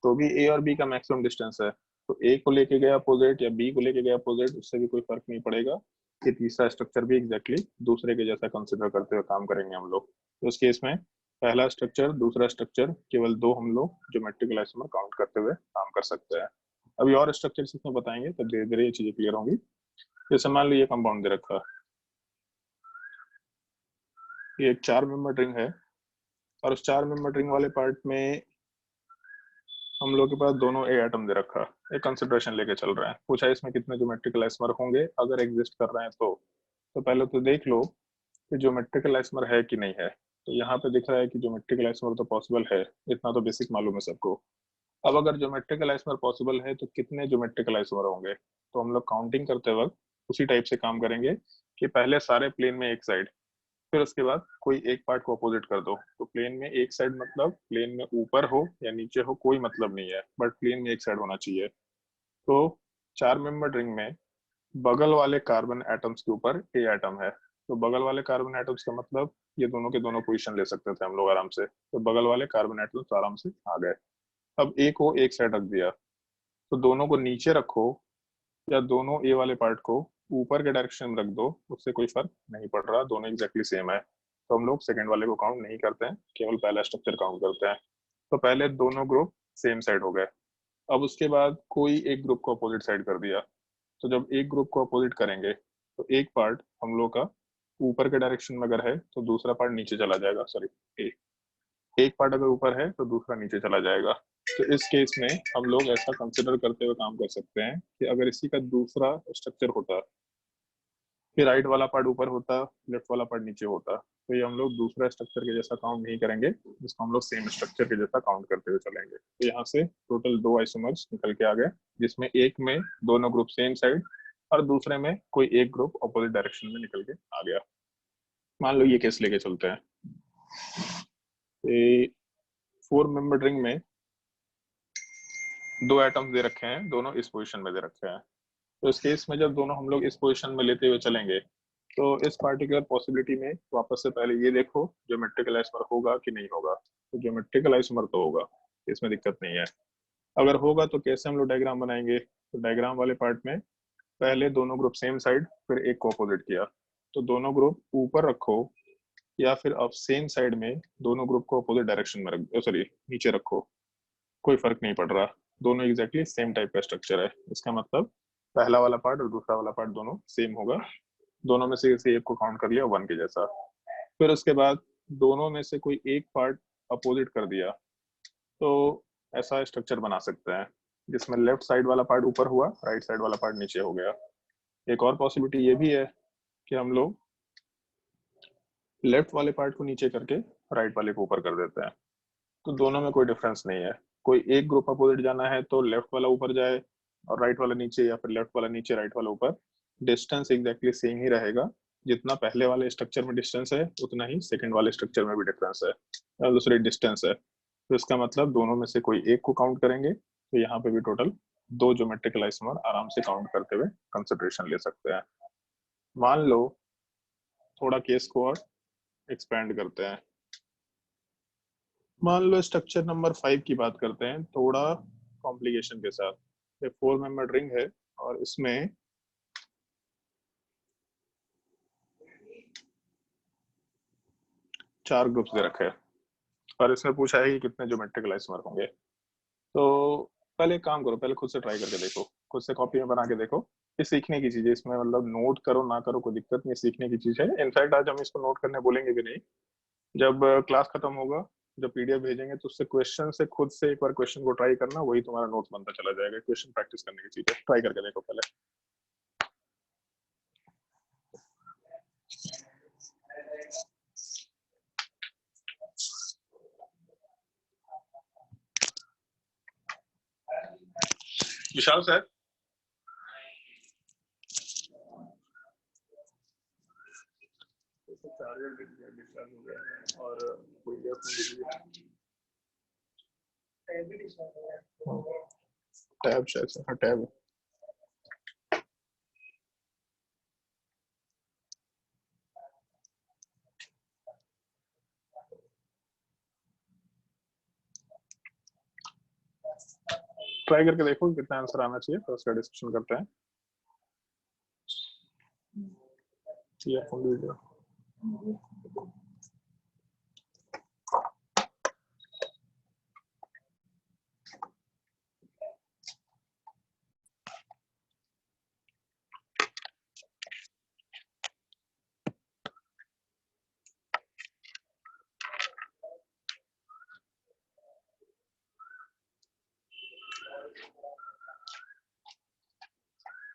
तो भी ए और बी का मैक्सिमम डिस्टेंस है, तो ए को लेके गए अपोजिट या बी को लेके गए अपोजिट, उससे भी कोई फर्क नहीं पड़ेगा कि तीसरा स्ट्रक्चर भी एग्जैक्टली दूसरे के जैसा कंसिडर करते हुए काम करेंगे हम लोग। तो उस केस में पहला स्ट्रक्चर दूसरा स्ट्रक्चर केवल दो हम लोग ज्योमेट्रिकल आइसोमर काउंट करते हुए काम कर सकते हैं। अभी और स्ट्रक्चर इसमें बताएंगे तब धीरे धीरे ये चीजें क्लियर होंगी। जैसे मान लो ये कंपाउंड दे रखा, ये एक 4 मेंबर रिंग है और उस 4 मेंबर रिंग वाले पार्ट में हम लोग के पास दोनों ए एटम दे रखा, एक कंसिडरेशन लेके चल रहे हैं। पूछा इसमें कितने ज्योमेट्रिकल आइसोमर होंगे अगर एग्जिस्ट कर रहे हैं तो पहले तो देख लो कि ज्योमेट्रिकल आइसोमर है कि नहीं है। तो यहाँ पे दिख रहा है कि ज्योमेट्रिकल आइसोमर तो पॉसिबल है, इतना तो बेसिक मालूम है सबको। अब अगर ज्योमेट्रिकल आइसोमर पॉसिबल है तो कितने ज्योमेट्रिकल आइसोमर होंगे, तो हम लोग काउंटिंग करते वक्त उसी टाइप से काम करेंगे कि पहले सारे प्लेन में एक साइड, फिर उसके बाद कोई एक पार्ट को अपोजिट कर दो। तो प्लेन में एक साइड मतलब प्लेन में ऊपर हो या नीचे हो कोई मतलब नहीं है, बट प्लेन में एक साइड होना चाहिए। तो 4 मेंबर रिंग में बगल वाले कार्बन एटम्स के ऊपर ए एटम है, तो बगल वाले कार्बन एटम्स का मतलब ये दोनों के दोनों पोजीशन ले सकते थे हम लोग आराम से, तो बगल वाले कार्बन एटम्स आराम से आ गए। अब ए को एक साइड रख दिया, तो दोनों को नीचे रखो या दोनों ए वाले पार्ट को ऊपर के डायरेक्शन में रख दो, उससे कोई फर्क नहीं पड़ रहा, दोनों एग्जैक्टली सेम है। तो हम लोग सेकंड वाले को काउंट नहीं करते हैं, केवल पहला स्ट्रक्चर काउंट करते हैं। तो पहले दोनों ग्रुप सेम साइड हो गए। अब उसके बाद कोई एक ग्रुप को अपोजिट साइड कर दिया, तो जब एक ग्रुप को अपोजिट करेंगे तो एक पार्ट हम लोग का ऊपर के डायरेक्शन में अगर है तो दूसरा पार्ट नीचे चला जाएगा, सॉरी एक पार्ट अगर ऊपर है तो दूसरा नीचे चला जाएगा। तो इस केस में हम लोग ऐसा कंसिडर करते हुए काम कर सकते हैं कि अगर इसी का दूसरा स्ट्रक्चर होता कि राइट वाला पार्ट ऊपर होता लेफ्ट वाला पार्ट नीचे होता, तो ये हम लोग दूसरा स्ट्रक्चर के जैसा काउंट नहीं करेंगे, जिसको हम लोग सेम स्ट्रक्चर के जैसा काउंट करते हुए चलेंगे। तो यहाँ से टोटल 2 आइसोमर्स निकल के आ गए, जिसमें एक में दोनों ग्रुप सेम साइड और दूसरे में कोई एक ग्रुप अपोजिट डायरेक्शन में निकल के आ गया। मान लो ये केस लेके चलते हैं, 4 मेंबर रिंग में 2 एटम्स दे रखे हैं, दोनों इस पोजिशन में दे रखे हैं। तो इस केस में जब दोनों हम लोग इस पोजिशन में लेते हुए चलेंगे तो इस पार्टिकुलर पॉसिबिलिटी में वापस से पहले ये देखो ज्योमेट्रिकल आइसोमर होगा कि नहीं होगा। तो ज्योमेट्रिकल आइसोमर तो होगा, इसमें दिक्कत नहीं है। अगर होगा तो कैसे हम लोग डायग्राम बनाएंगे, तो डायग्राम वाले पार्ट में पहले दोनों ग्रुप सेम साइड फिर एक को अपोजिट किया, तो दोनों ग्रुप ऊपर रखो या फिर अब सेम साइड में दोनों ग्रुप को अपोजिट डायरेक्शन में रख, सॉरी नीचे रखो, कोई फर्क नहीं पड़ रहा, दोनों एग्जैक्टली सेम टाइप का स्ट्रक्चर है। इसका मतलब पहला वाला पार्ट और दूसरा वाला पार्ट दोनों सेम होगा, दोनों में से किसी एक को काउंट कर लिया 1 के जैसा। फिर उसके बाद दोनों में से कोई एक पार्ट अपोजिट कर दिया, तो ऐसा स्ट्रक्चर बना सकते हैं जिसमें लेफ्ट साइड वाला पार्ट ऊपर हुआ राइट साइड वाला पार्ट नीचे हो गया। एक और पॉसिबिलिटी ये भी है कि हम लोग लेफ्ट वाले पार्ट को नीचे करके राइट वाले को ऊपर कर देते हैं, तो दोनों में कोई डिफरेंस नहीं है। कोई एक ग्रुप अपोजिट जाना है तो लेफ्ट वाला ऊपर जाए और राइट वाला नीचे, या फिर लेफ्ट वाला नीचे राइट वाला ऊपर, डिस्टेंस एग्जैक्टली सेम ही रहेगा। जितना पहले वाले स्ट्रक्चर में डिस्टेंस है उतना ही सेकंड वाले स्ट्रक्चर में भी डिफरेंस है, दूसरी डिस्टेंस है। तो इसका मतलब दोनों में से कोई एक को काउंट करेंगे तो यहाँ पे भी टोटल 2 ज्योमेट्रिकल आइसोमर आराम से काउंट करते हुए कंसिडरेशन ले सकते हैं। मान लो थोड़ा केस को और एक्सपेंड करते हैं, मान लो स्ट्रक्चर नंबर 5 की बात करते हैं थोड़ा कॉम्प्लिकेशन के साथ। 4 मेंबर रिंग है और इसमें चार ग्रुप्स दे रखे हैं और इसमें पूछा है कि कितने ज्योमेट्रिकल आइसोमर होंगे। तो पहले एक काम करो, पहले खुद से ट्राई करके देखो, खुद से कॉपी में बना के देखो। ये सीखने की चीज है, इसमें मतलब नोट करो ना करो कोई दिक्कत नहीं, सीखने की चीज है। इनफैक्ट आज हम इसको नोट करने बोलेंगे भी नहीं, जब क्लास खत्म होगा जब पीडीएफ भेजेंगे तो उससे क्वेश्चन से खुद से एक बार क्वेश्चन को ट्राई करना, वही तुम्हारा नोट्स बनता चला जाएगा। क्वेश्चन प्रैक्टिस करने की चीज है, ट्राई करके देखो पहले। विशाल सर, चार्जर डिस्चार्ज हो गया है और टैब शायद से, हाँ टैब। ट्राई करके देखो कितना आंसर आना चाहिए, तो उसका डिस्कशन करते हैं। Video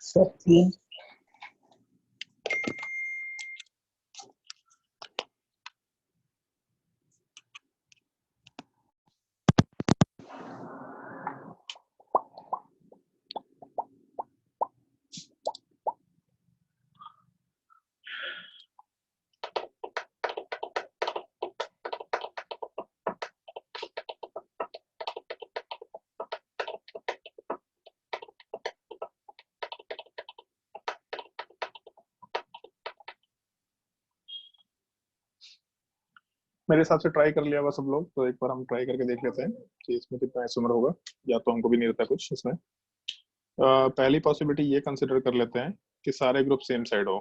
sir 3। मेरे हिसाब से ट्राई कर लिया होगा सब लोग, तो एक बार हम ट्राई करके देख लेते हैं कि इसमें कितना एसोमर होगा, या तो हमको भी नहीं रहता कुछ इसमें। पहली पॉसिबिलिटी ये कंसिडर कर लेते हैं कि सारे ग्रुप सेम साइड हो।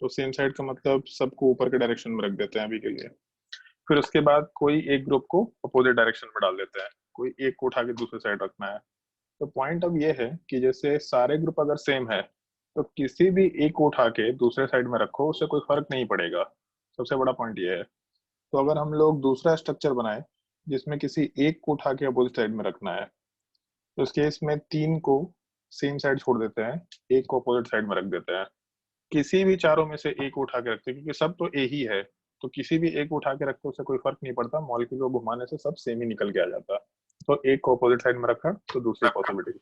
तो सेम साइड का मतलब सबको ऊपर के डायरेक्शन में रख देते हैं अभी के लिए। फिर उसके बाद कोई एक ग्रुप को अपोजिट डायरेक्शन में डाल देते हैं, कोई एक को उठा के दूसरे साइड रखना है। तो पॉइंट अब ये है कि जैसे सारे ग्रुप अगर सेम है तो किसी भी एक को उठा के दूसरे साइड में रखो, उससे कोई फर्क नहीं पड़ेगा। सबसे बड़ा पॉइंट ये है। तो अगर हम लोग दूसरा स्ट्रक्चर बनाए जिसमें किसी एक को उठा के अपोजिट साइड में रखना है, तो इस केस में 3 को सेम साइड छोड़ देते हैं, एक को अपोजिट साइड में रख देते हैं। किसी भी चारों में से एक को उठा के रखते हैं, क्योंकि सब तो ए ही है, तो किसी भी एक को उठा के रखते उससे कोई फर्क नहीं पड़ता, मॉलिक्यूल को घुमाने से सब सेम ही निकल के आ जाता। तो एक को अपोजिट साइड में रखा, तो दूसरी पॉसिबिलिटी।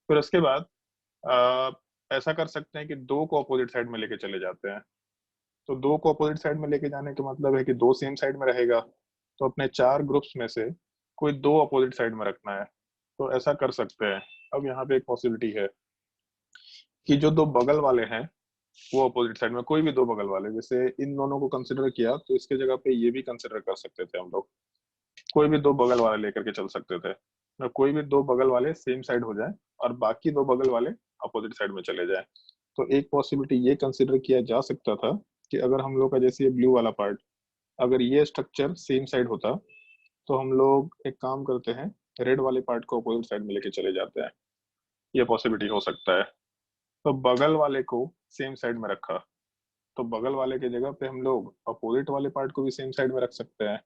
फिर उसके बाद ऐसा कर सकते हैं कि 2 को अपोजिट साइड में लेके चले जाते हैं। तो 2 को अपोजिट साइड में लेके जाने का मतलब है कि 2 सेम साइड में रहेगा, तो अपने 4 ग्रुप्स में से कोई 2 अपोजिट साइड में रखना है। तो ऐसा कर सकते हैं। अब यहाँ पे एक पॉसिबिलिटी है कि जो 2 बगल वाले हैं वो अपोजिट साइड में, कोई भी 2 बगल वाले, जैसे इन दोनों को कंसिडर किया तो इसके जगह पे ये भी कंसिडर कर सकते थे हम लोग। कोई भी 2 बगल वाले लेकर के चल सकते थे, तो कोई भी 2 बगल वाले सेम साइड हो जाए और बाकी 2 बगल वाले अपोजिट साइड में चले जाए। तो एक पॉसिबिलिटी ये कंसिडर किया जा सकता था कि अगर हम लोग का जैसे ये ब्लू वाला पार्ट, अगर ये स्ट्रक्चर सेम साइड होता तो हम लोग एक काम करते हैं, रेड वाले पार्ट को अपोजिट साइड में लेके चले जाते हैं। ये पॉसिबिलिटी हो सकता है। तो बगल वाले को सेम साइड में रखा, तो बगल वाले की जगह पे हम लोग अपोजिट वाले पार्ट को भी सेम साइड में रख सकते हैं।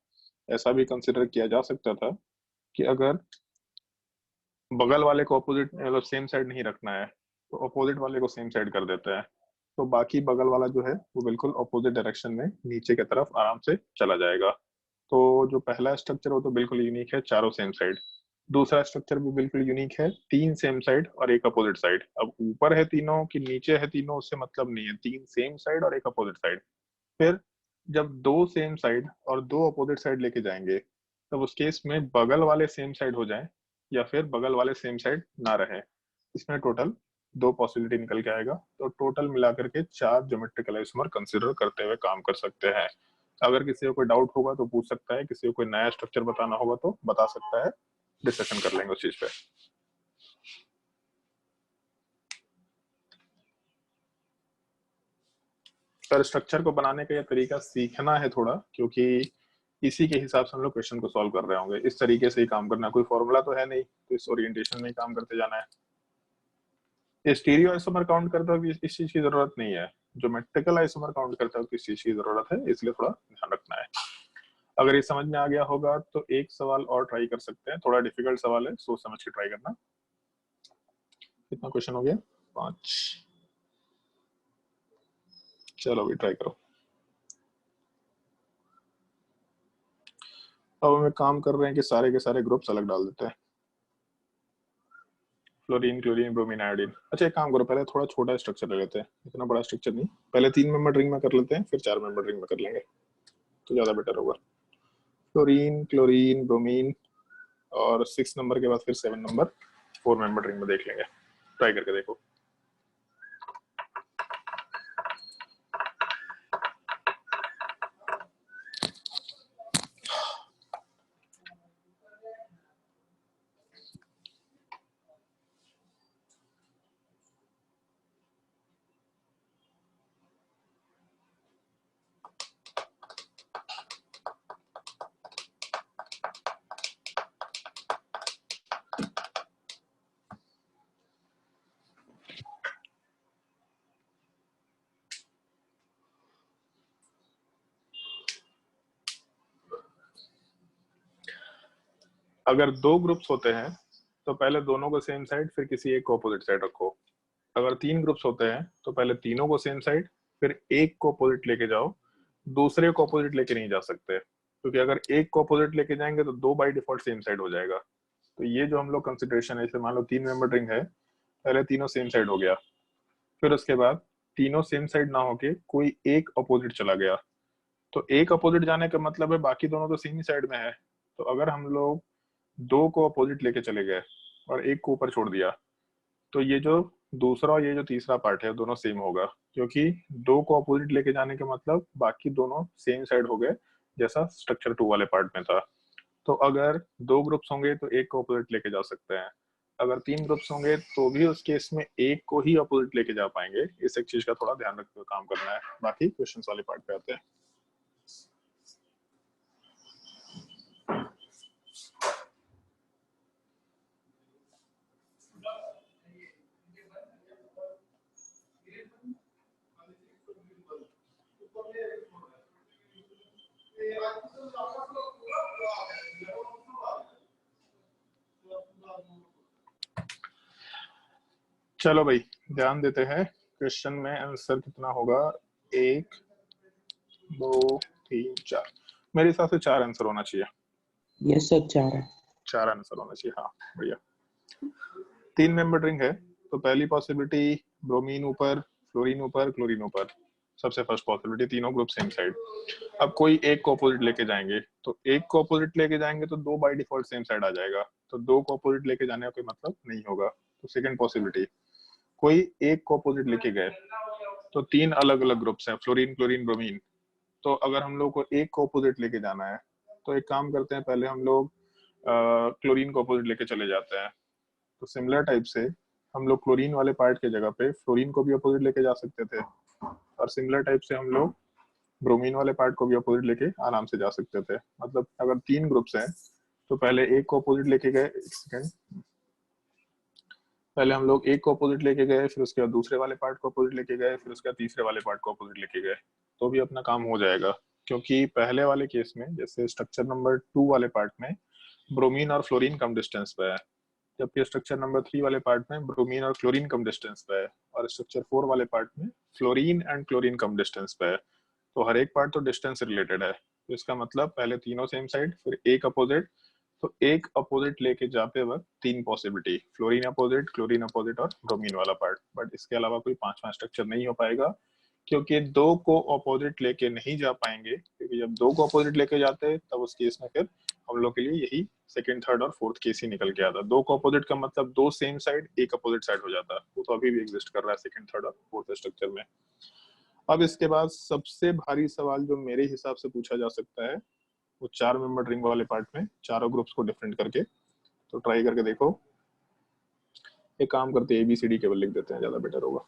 ऐसा भी कंसिडर किया जा सकता था कि अगर बगल वाले को अपोजिट मतलब सेम साइड नहीं रखना है तो अपोजिट वाले को सेम साइड कर देते हैं, तो बाकी बगल वाला जो है वो बिल्कुल अपोजिट डायरेक्शन में नीचे की तरफ आराम से चला जाएगा। तो जो पहला स्ट्रक्चर वो तो बिल्कुल यूनिक है, चारों सेम साइड। दूसरा स्ट्रक्चर भी बिल्कुल यूनिक है, 3 सेम साइड और एक अपोजिट साइड। अब ऊपर है तीनों कि नीचे है तीनों उससे मतलब नहीं है, 3 सेम साइड और एक अपोजिट साइड। फिर जब 2 सेम साइड और 2 अपोजिट साइड लेके जाएंगे, तब उस केस में बगल वाले सेम साइड हो जाएं या फिर बगल वाले सेम साइड ना रहे। इसमें टोटल 2 पॉसिबिलिटी निकल के आएगा। तो टोटल मिलाकर के 4 ज्योमेट्रिकल आइसोमर कंसिडर करते हुए काम कर सकते हैं। अगर किसी को कोई डाउट होगा तो पूछ सकता है, किसी को कोई नया स्ट्रक्चर बताना होगा तो बता सकता है, डिस्कशन कर लेंगे उस चीज पे। सर स्ट्रक्चर को बनाने का ये तरीका सीखना है थोड़ा, क्योंकि इसी के हिसाब से हम लोग क्वेश्चन को सॉल्व कर रहे होंगे। इस तरीके से ही काम करना, कोई फॉर्मूला तो है नहीं, तो इस ओरिएंटेशन में ही काम करते जाना है। स्टीरियो आइसोमर काउंट करते हो इस चीज की जरूरत नहीं है, ज्योमेट्रिकल आइसोमर काउंट करते हो किस चीज की जरूरत है, इसलिए थोड़ा ध्यान रखना है। अगर ये समझ में आ गया होगा तो एक सवाल और ट्राई कर सकते हैं, थोड़ा डिफिकल्ट सवाल है, सोच समझ के ट्राई करना। कितना क्वेश्चन हो गया? 5। चलो अभी ट्राई करो। अब हम एक काम कर रहे हैं कि सारे के सारे ग्रुप्स अलग डाल देते हैं, फ्लोरीन, क्लोरीन, ब्रोमीन, आयोडीन। अच्छा एक काम करो, पहले थोड़ा छोटा स्ट्रक्चर ले लेते हैं, इतना बड़ा स्ट्रक्चर नहीं, पहले 3 मेंबर रिंग में कर लेते हैं, फिर 4 मेंबर रिंग में कर लेंगे तो ज्यादा बेटर होगा। फ्लोरीन, क्लोरीन, ब्रोमीन, और 6 नंबर के बाद फिर 7 नंबर 4 मेंबर रिंग में देख लेंगे। ट्राई करके देखो। अगर दो ग्रुप्स होते हैं तो पहले दोनों को सेम साइड फिर किसी एक को अपोजिट साइड रखो। अगर तीन ग्रुप्स होते हैं तो पहले तीनों को सेम साइड फिर एक को अपोजिट लेके जाओ, दूसरे को अपोजिट लेके नहीं जा सकते, क्योंकि अगर एक को अपोजिट लेके जाएंगे तो दो बाई डिफॉल्ट सेम साइड हो जाएगा। तो ये जो हम लोग कंसिडरेशन है, जैसे मान लो 3 मेंबर रिंग है, पहले तीनों सेम साइड हो गया, फिर उसके बाद तीनों सेम साइड ना होके कोई एक अपोजिट चला गया, तो एक अपोजिट जाने का मतलब है बाकी दोनों तो सेम ही साइड में है। तो अगर हम लोग दो को अपोजिट लेके चले गए और एक को ऊपर छोड़ दिया, तो ये जो दूसरा और ये जो तीसरा पार्ट है दोनों सेम होगा, क्योंकि दो को अपोजिट लेके जाने के मतलब बाकी दोनों सेम साइड हो गए, जैसा स्ट्रक्चर 2 वाले पार्ट में था। तो अगर दो ग्रुप्स होंगे तो एक को अपोजिट लेके जा सकते हैं, अगर तीन ग्रुप्स होंगे तो भी उस केस में एक को ही अपोजिट लेके जा पाएंगे। इस एक चीज का थोड़ा ध्यान रखते हुए काम करना है। बाकी क्वेश्चंस वाले पार्ट पे आते हैं। चलो भाई ध्यान देते हैं, क्वेश्चन में आंसर कितना होगा, 1 2 3 4, मेरे हिसाब से 4 आंसर होना चाहिए। यस सर 4 है। 4 आंसर होना चाहिए, हाँ भैया। 3 मेंबर रिंग है तो पहली पॉसिबिलिटी ब्रोमीन ऊपर, फ्लोरीन ऊपर, क्लोरीन ऊपर, सबसे फर्स्ट पॉसिबिलिटी तीनों ग्रुप सेम साइड। अब कोई एक को अपोजिट लेके जाएंगे, तो एक को अपोजिट लेके जाएंगे तो दो बाय डिफॉल्ट सेम साइड आ जाएगा, तो दो को अपोजिट लेके जाने का कोई मतलब नहीं होगा। तो सेकंड पॉसिबिलिटी, कोई एक को अपोजिट लेके गए तो तीन अलग अलग ग्रुप्स हैं, फ्लोरीन क्लोरीन ब्रोमीन, तो अगर हम लोग को एक को अपोजिट लेके जाना है तो एक काम करते हैं, पहले हम लोग क्लोरीन को अपोजिट लेके चले जाते हैं। तो सिमिलर टाइप से हम लोग क्लोरीन वाले पार्ट के जगह पे फ्लोरीन को भी अपोजिट लेके जा सकते थे, और सिमिलर टाइप से हम लोग ब्रोमीन वाले पार्ट को भी अपोजिट लेके आराम से जा सकते थे। मतलब अगर तीन ग्रुप्स हैं तो पहले एक को अपोजिट लेके गए, एक सेकेंड, पहले हम लोग एक को अपोजिट लेके गए, फिर उसके बाद दूसरे वाले पार्ट को अपोजिट लेके गए, फिर उसके बाद तीसरे वाले पार्ट को अपोजिट लेके गए, तो भी अपना काम हो जाएगा। क्योंकि पहले वाले केस में जैसे स्ट्रक्चर नंबर 2 वाले पार्ट में ब्रोमीन और फ्लोरीन कम डिस्टेंस पे है, जबकि स्ट्रक्चर नंबर 3 वाले पार्ट में ब्रोमीन और क्लोरीन कम डिस्टेंस पे है, और स्ट्रक्चर 4 वाले पार्ट में fluorine and chlorine come distance पे है। तो हर एक पार्ट तो डिस्टेंस से रिलेटेड है, तो इसका मतलब पहले तीनों सेम साइड फिर एक अपोजिट, तो एक अपोजिट लेके जाते वक्त तीन possibility, fluorine opposite, chlorine opposite और ब्रोमीन वाला पार्ट। बट इसके अलावा कोई पांचवा स्ट्रक्चर नहीं हो पाएगा, क्योंकि दो को अपोजिट लेके नहीं जा पाएंगे, क्योंकि जब दो को अपोजिट लेके जाते तब उस केस में फिर हम लोग के लिए यही सेकंड थर्ड और फोर्थ केस ही निकल के आता। दो को अपोजिट का मतलब दो सेम साइड एक अपोजिट साइड हो जाता, वो तो अभी भी एग्जिस्ट कर रहा है सेकंड थर्ड और फोर्थ स्ट्रक्चर में। अब इसके बाद सबसे भारी सवाल जो मेरे हिसाब से पूछा जा सकता है वो 4 मेंबर रिंग वाले पार्ट में चारों ग्रुप्स को डिफरेंट करके, तो ट्राई करके देखो। एक काम करते हैं ABCD केवल लिख देते हैं, ज्यादा बेटर होगा।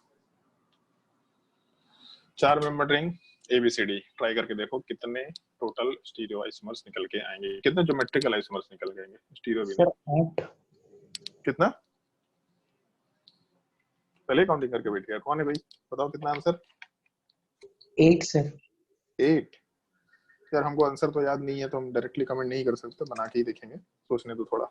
4 मेंबर रिंग ABCD ट्राई करके देखो कितने टोटल स्टीरियो आइसोमर्स निकल के आएंगे, कितने ज्योमेट्रिकल आइसोमर्स निकल के आएंगे, स्टीरियो भी सर 8। कितना, पहले काउंटिंग करके बैठ गया कौन है भाई, बताओ कितना आंसर। 8 सर। 8 यार, हमको आंसर तो याद नहीं है तो हम डायरेक्टली कमेंट नहीं कर सकते, बना के ही देखेंगे, सोचने दो थोड़ा।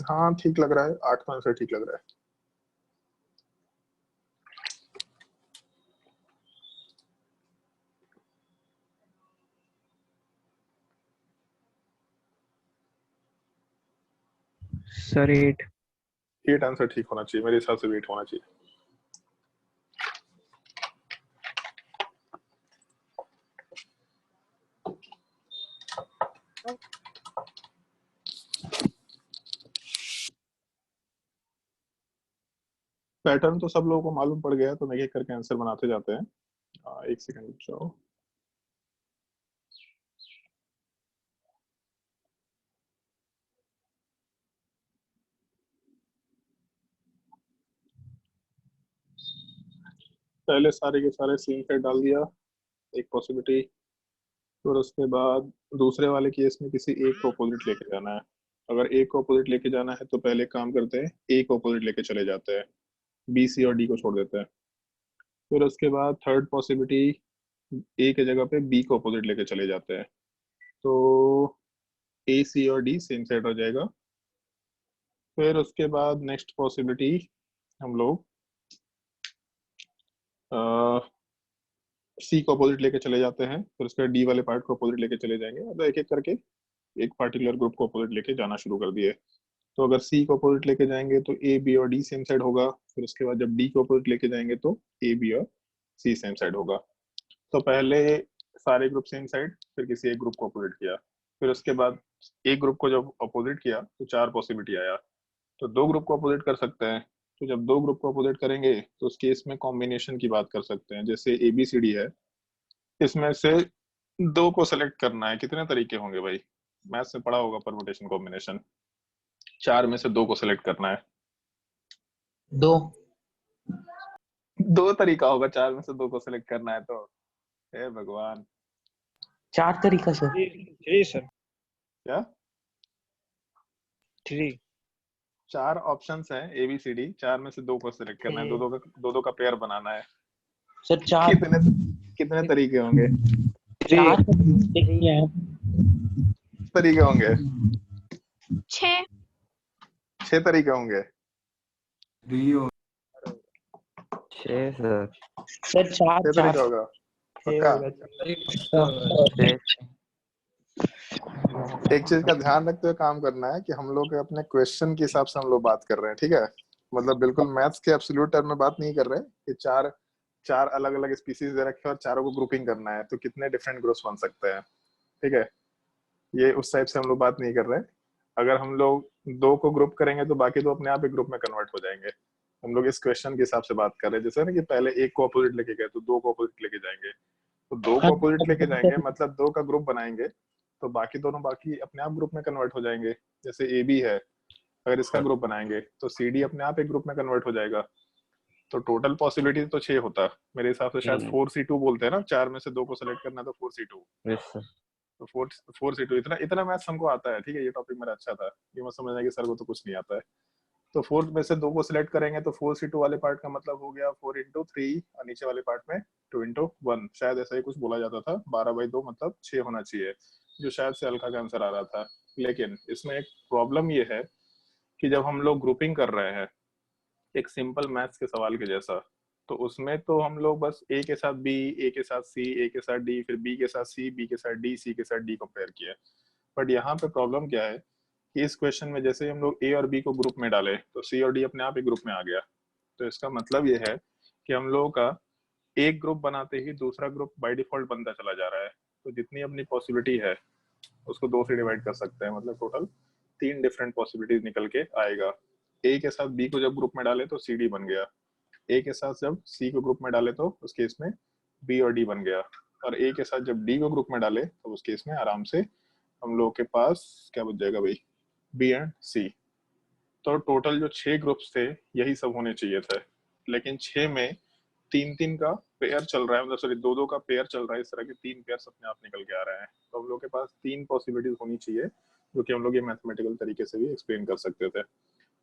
हाँ ठीक लग रहा है, 8 का आंसर ठीक लग रहा है। सर 8 आंसर ठीक होना चाहिए, मेरे हिसाब से 8 होना चाहिए। पैटर्न तो सब लोगों को मालूम पड़ गया, तो मैं एक करके आंसर बनाते जाते हैं। एक सेकंड जाओ। पहले सारे के सारे सेम साइड डाल दिया, एक पॉसिबिलिटी, फिर उसके बाद दूसरे वाले केस में किसी एक को अपोजिट लेके जाना है, अगर ए को अपोजिट लेके जाना है तो पहले काम करते हैं, ए को अपोजिट लेके चले जाते हैं, बी सी और डी को छोड़ देते हैं। फिर उसके बाद थर्ड पॉसिबिलिटी, ए के जगह पे बी को अपोजिट लेके चले जाते हैं, तो ए सी और डी सेम साइड हो जाएगा। फिर उसके बाद नेक्स्ट पॉसिबिलिटी हम लोग सी को अपोजिट लेके चले जाते हैं, फिर उसके बाद डी वाले पार्ट को अपोजिट लेके चले जाएंगे, मतलब एक एक करके एक पार्टिकुलर ग्रुप को अपोजिट लेके जाना शुरू कर दिए। तो अगर सी को अपोजिट लेके जाएंगे तो ए बी और डी सेम साइड होगा, फिर उसके बाद जब डी को अपोजिट लेके जाएंगे तो ए बी और सी सेम साइड होगा। तो पहले सारे ग्रुप सेम साइड, फिर किसी एक ग्रुप को अपोजिट किया, फिर उसके बाद एक ग्रुप को जब अपोजिट किया तो चार पॉसिबिलिटी आया। तो दो ग्रुप को अपोजिट कर सकते हैं, तो जब दो ग्रुप को अपोजिट करेंगे तो उस केस में कॉम्बिनेशन की बात कर सकते हैं, जैसे ए बी सी डी है, इसमें से दो को सेलेक्ट करना है। कितने तरीके होंगे भाई, मैथ्स में पढ़ा होगा परमुटेशन कॉम्बिनेशन। चार में से दो को सेलेक्ट करना है, 2 दो तरीका होगा चार में से दो को सेलेक्ट करना है, तो हे भगवान। 4 तरीका सर। 3 सर, क्या 3। चार ऑप्शंस हैं ए बी सी डी, चार में से दो को सिलेक्ट करना है, दो का पेयर बनाना है। सर 4 कितने तरीके होंगे? 4 तरीके होंगे, 6 छह तरीके होंगे। 6 सर। सर 4 छह तरीका होगा पक्का। एक चीज का ध्यान रखते हुए काम करना है कि हम लोग अपने क्वेश्चन के हिसाब से हम लोग बात कर रहे हैं, ठीक है? मतलब बिल्कुल मैथ्स के एब्सोल्यूट टर्म में बात नहीं कर रहे कि चार अलग अलग स्पीसीज दे रखे हैं और चारों को ग्रुपिंग करना है तो कितने डिफरेंट ग्रुप्स बन सकते हैं, ठीक है? ये उस टाइप से हम लोग बात नहीं कर रहे। अगर हम लोग दो को ग्रुप करेंगे तो बाकी दो अपने आप एक ग्रुप में कन्वर्ट हो जाएंगे। हम लोग इस क्वेश्चन के हिसाब से बात कर रहे हैं, जैसे ना कि पहले एक को अपोजिट लेके गए तो दो को अपोजिट लेके जाएंगे, तो दो को अपोजिट लेके जाएंगे मतलब दो का ग्रुप बनाएंगे तो बाकी दोनों बाकी अपने आप ग्रुप में कन्वर्ट हो जाएंगे। जैसे ए बी है, अगर इसका ग्रुप बनाएंगे तो सी डी अपने आप एक ग्रुप में कन्वर्ट हो जाएगा। तो टोटल पॉसिबिलिटी तो 6 होता है मेरे हिसाब से, शायद 4C2 बोलते हैं ना, चार में से दो को सेलेक्ट करना तो 4C2। Yes sir. तो 4C2 इतना मैथ्स हमको आता है, ठीक है? ये टॉपिक मेरा अच्छा था, ये मत समझना कि सर को तो कुछ नहीं आता है। तो 4 में से दो को सिलेक्ट करेंगे तो 4C2 वाले पार्ट का मतलब हो गया 4 × 3 और नीचे वाले पार्ट में 2 × 1, शायद ऐसा ही कुछ बोला जाता था। 12/2 मतलब 6 होना चाहिए, जो शायद से अलका का आंसर आ रहा था। लेकिन इसमें एक प्रॉब्लम ये है कि जब हम लोग ग्रुपिंग कर रहे हैं एक सिंपल मैथ्स के सवाल के जैसा, तो उसमें तो हम लोग बस ए के साथ बी, ए के साथ सी, ए के साथ डी, फिर बी के साथ सी, बी के साथ डी, सी के साथ डी कंपेयर किए। बट यहाँ पे प्रॉब्लम क्या है कि इस क्वेश्चन में जैसे ही हम लोग ए और बी को ग्रुप में डाले तो सी और डी अपने आप एक ग्रुप में आ गया। तो इसका मतलब ये है कि हम लोगों का एक ग्रुप बनाते ही दूसरा ग्रुप बाय डिफॉल्ट बनता चला जा रहा है। तो जितनी अपनी पॉसिबिलिटी है उसको दो से डिवाइड कर सकते हैं, मतलब टोटल 3 डिफरेंट पॉसिबिलिटीज निकल के आएगा। ए के साथ बी को जब ग्रुप में डाले तो सी डी बन गया, ए के साथ जब सी को ग्रुप में डाले तो उस केस में बी और डी बन गया, और ए के साथ जब डी को ग्रुप में डाले तो उस केस में आराम से हम लोग के पास क्या बच जाएगा भाई, बी एंड सी। तो टोटल जो 6 ग्रुप्स थे यही सब होने चाहिए थे, लेकिन 6 में 3-3 का पेयर चल रहा है, मतलब सॉरी 2-2 का पेयर चल रहा है। इस तरह के 3 पेयर अपने आप निकल के आ रहे हैं। तो हम लोग के पास 3 पॉसिबिलिटीज होनी चाहिए जो कि हम लोग ये मैथमेटिकल तरीके से भी एक्सप्लेन कर सकते थे।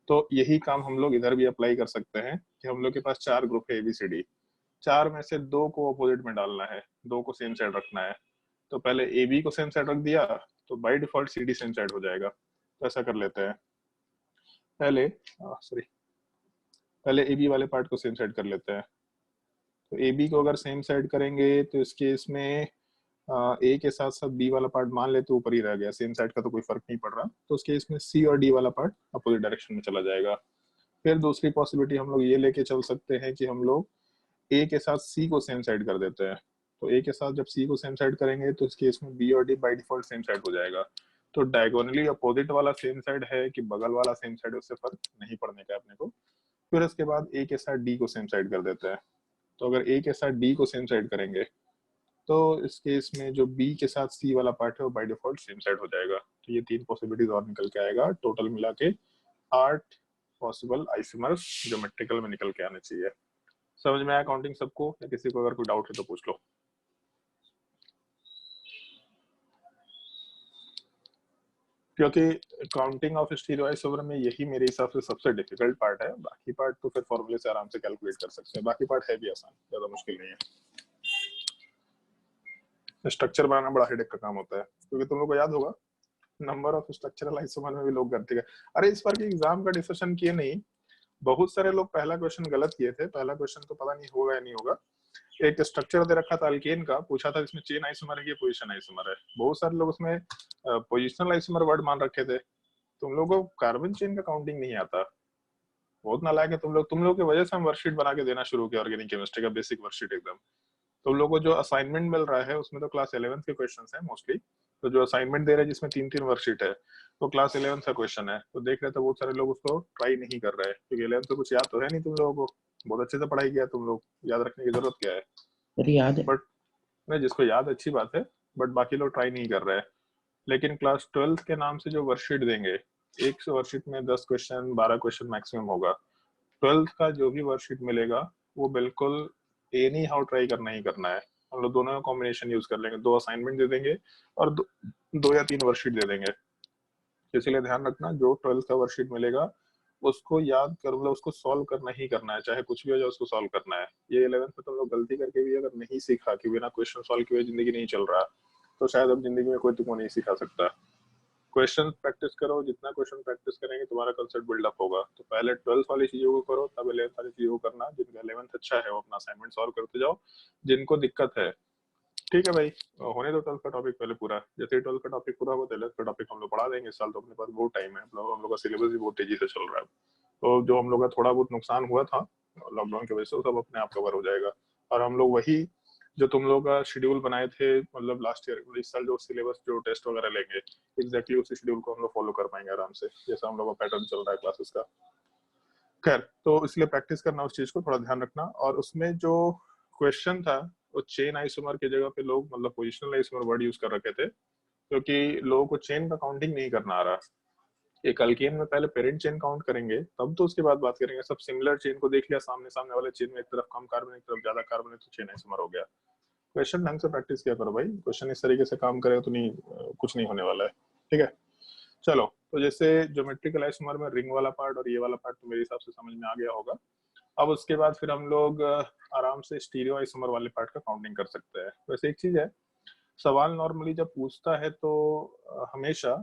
तो यही काम हम लोग इधर भी अप्लाई कर सकते हैं कि हम लोग के पास 4 ग्रुप है ABCD, 4 में से 2 को अपोजिट में डालना है, 2 को सेम साइड रखना है। तो पहले AB को सेम साइड रख दिया तो by default CD same side हो जाएगा। तो ऐसा कर लेते हैं, पहले AB वाले पार्ट को सेम साइड कर लेते हैं। तो AB को अगर सेम साइड करेंगे तो इस केस में A के साथ साथ B वाला पार्ट मान लेते ऊपर ही रह गया, सेम साइड का तो कोई फर्क नहीं पड़ रहा, तो उसके इसमें C और D वाला पार्ट अपोजिट डायरेक्शन में चला जाएगा। फिर दूसरी पॉसिबिलिटी हम लोग ये लेके चल सकते हैं कि हम लोग A के साथ C को सेम साइड कर देते हैं। तो A के साथ जब C को सेम साइड करेंगे तो इस केस में B और D by default same side हो जाएगा। तो डायगोनली अपोजिट वाला सेम साइड है कि बगल वाला सेम साइड, उससे फर्क नहीं पड़ने का अपने को। फिर उसके बाद A के साथ D को सेम साइड कर देते हैं। तो अगर A के साथ D को सेम साइड करेंगे तो इस केस में जो B के साथ C वाला पार्ट है वो बाय डिफॉल्ट सेम साइड हो जाएगा। तो ये 3 पॉसिबिलिटीज और निकल के आएगा। टोटल मिला के 8 पॉसिबल आइसोमर्स ज्योमेट्रिकल में निकल के आने चाहिए। समझ में आया काउंटिंग सबको, या किसी को अगर कोई डाउट है तो पूछ लो। क्योंकि काउंटिंग ऑफ स्टीरियो आइसोमर में यही मेरे हिसाब से सबसे डिफिकल्ट पार्ट है। बाकी पार्ट तो फिर फॉर्मूले से आराम से कैलकुलेट कर सकते हैं। बाकी पार्ट है भी आसान, ज्यादा मुश्किल नहीं है। स्ट्रक्चर बनाना बड़ा हेडेक का काम होता है, क्योंकि तुम लोग को याद होगा नंबर ऑफ स्ट्रक्चरल आइसोमर में भी लोग गलती कर। अरे इस बार के एग्जाम का डिस्कशन किए नहीं, बहुत सारे लोग पहला क्वेश्चन गलत किए थे। पहला क्वेश्चन तो पता नहीं होगा या नहीं होगा। एक स्ट्रक्चर दे रखा था अल्केन का, पूछा था इसमें चेन आइसोमर है कि पोजीशन आइसोमर है। बहुत सारे लोग उसमें पोजीशनल आइसोमर वर्ड मान रखे थे। तुम लोगों को कार्बन चेन का काउंटिंग नहीं आता, बहुत नालायक है तुम लोग की वजह से हम वर्कशीट बना के देना शुरू किया ऑर्गेनिक केमिस्ट्री का बेसिक वर्कशीट एकदम। तुम लोगों को जो असाइनमेंट मिल रहा है उसमें तो क्लास 11th के क्वेश्चंस हैं मोस्टली। तो जो असाइनमेंट दे रहे हैं जिसमें 3-3 वर्कशीट है, तो क्लास 11th का क्वेश्चन है। तो देख रहे थे बहुत सारे लोग उसको ट्राई नहीं कर रहे हैं, क्योंकि 11th तो कुछ याद तो है नहीं तुम लोगों को। बहुत अच्छे से पढ़ाई किया तुम लोग, याद रखने की जरूरत क्या है। सर याद है। बट नहीं, जिसको याद अच्छी बात है, बट बाकी लोग ट्राई नहीं कर रहे हैं। लेकिन क्लास 12th के नाम से जो वर्कशीट देंगे, एक वर्कशीट में 10 क्वेश्चन 12 क्वेश्चन मैक्सिमम होगा। 12th का जो भी वर्कशीट मिलेगा वो बिल्कुल एनी हाउ ट्राई करना ही करना है। हम लोग दोनों का कॉम्बिनेशन यूज कर लेंगे, 2 असाइनमेंट दे देंगे और 2 या 3 वर्कशीट दे देंगे। इसलिए ध्यान रखना, जो 12th का वर्कशीट मिलेगा उसको याद कर, मतलब उसको सॉल्व करना ही करना है, चाहे कुछ भी हो जाए उसको सॉल्व करना है। ये 11th में तुम लोग गलती करके भी अगर नहीं सीखा कि बिना क्वेश्चन सॉल्व किए जिंदगी नहीं चल रहा, तो शायद अब जिंदगी में कोई तुमको नहीं सिखा सकता। क्वेश्चन प्रैक्टिस करो, जितना क्वेश्चन प्रैक्टिस करेंगे तुम्हारा कंसेप्ट बिल्डअप होगा। तो पहले 12th वाली चीजों को करो, तब 11th वाली चीजों को करना। जिनका 11th अच्छा है वो अपना असाइनमेंट सॉल्व करते जाओ, जिनको दिक्कत है ठीक है भाई, होने दो 12th का टॉपिक पहले पूरा। जैसे 12th का टॉपिक पूरा होगा 11th का टॉपिक हम लोग पढ़ा देंगे। इस साल तो अपने पास बहुत टाइम है, हम लोग का सिलेबस भी बहुत तेजी से चल रहा है। तो जो हम लोग का थोड़ा बहुत नुकसान हुआ था लॉकडाउन की वजह से, वो सब अपने आप कवर हो जाएगा। और हम लोग वही जो तुम लोग का शेड्यूल बनाए थे, मतलब लास्ट ईयर, इस साल जो सिलेबस जो टेस्ट वगैरह लेंगे, एग्जैक्टली उसी शेड्यूल को हम लोग फॉलो कर पाएंगे आराम से, जैसा हम लोग का पैटर्न चल रहा है क्लासेस का। खैर, तो इसलिए प्रैक्टिस करना, उस चीज को थोड़ा ध्यान रखना। और उसमें जो क्वेश्चन था वो चेन आइसोमर की जगह पे लोग मतलब पोजिशनल आइसोमर वर्ड यूज कर रखे थे, क्योंकि लोगों को चेन का काउंटिंग नहीं करना आ रहा। एक अल्केन में पहले पेरेंट चेन काउंट करेंगे, तब तो उसके बाद बात करेंगे। सब सिमिलर चेन को देख लिया, सामने सामने वाले चेन में एक तरफ कम कार्बन एक तरफ ज्यादा कार्बन है, तो चेन आइसोमर हो गया। क्वेश्चन ढंग से प्रैक्टिस किया करो भाई, क्वेश्चन इस तरीके से काम करेगा तो नहीं कुछ नहीं होने वाला है। ठीक है, चलो। तो जैसे ज्योमेट्रिकल आइसोमर में रिंग वाला पार्ट और ये वाला पार्ट तो मेरे हिसाब से समझ में आ गया होगा। अब उसके बाद फिर हम लोग आराम से स्टीरियो आइसोमर वाले पार्ट का काउंटिंग कर सकते हैं। वैसे एक चीज है, सवाल नॉर्मली जब पूछता है तो हमेशा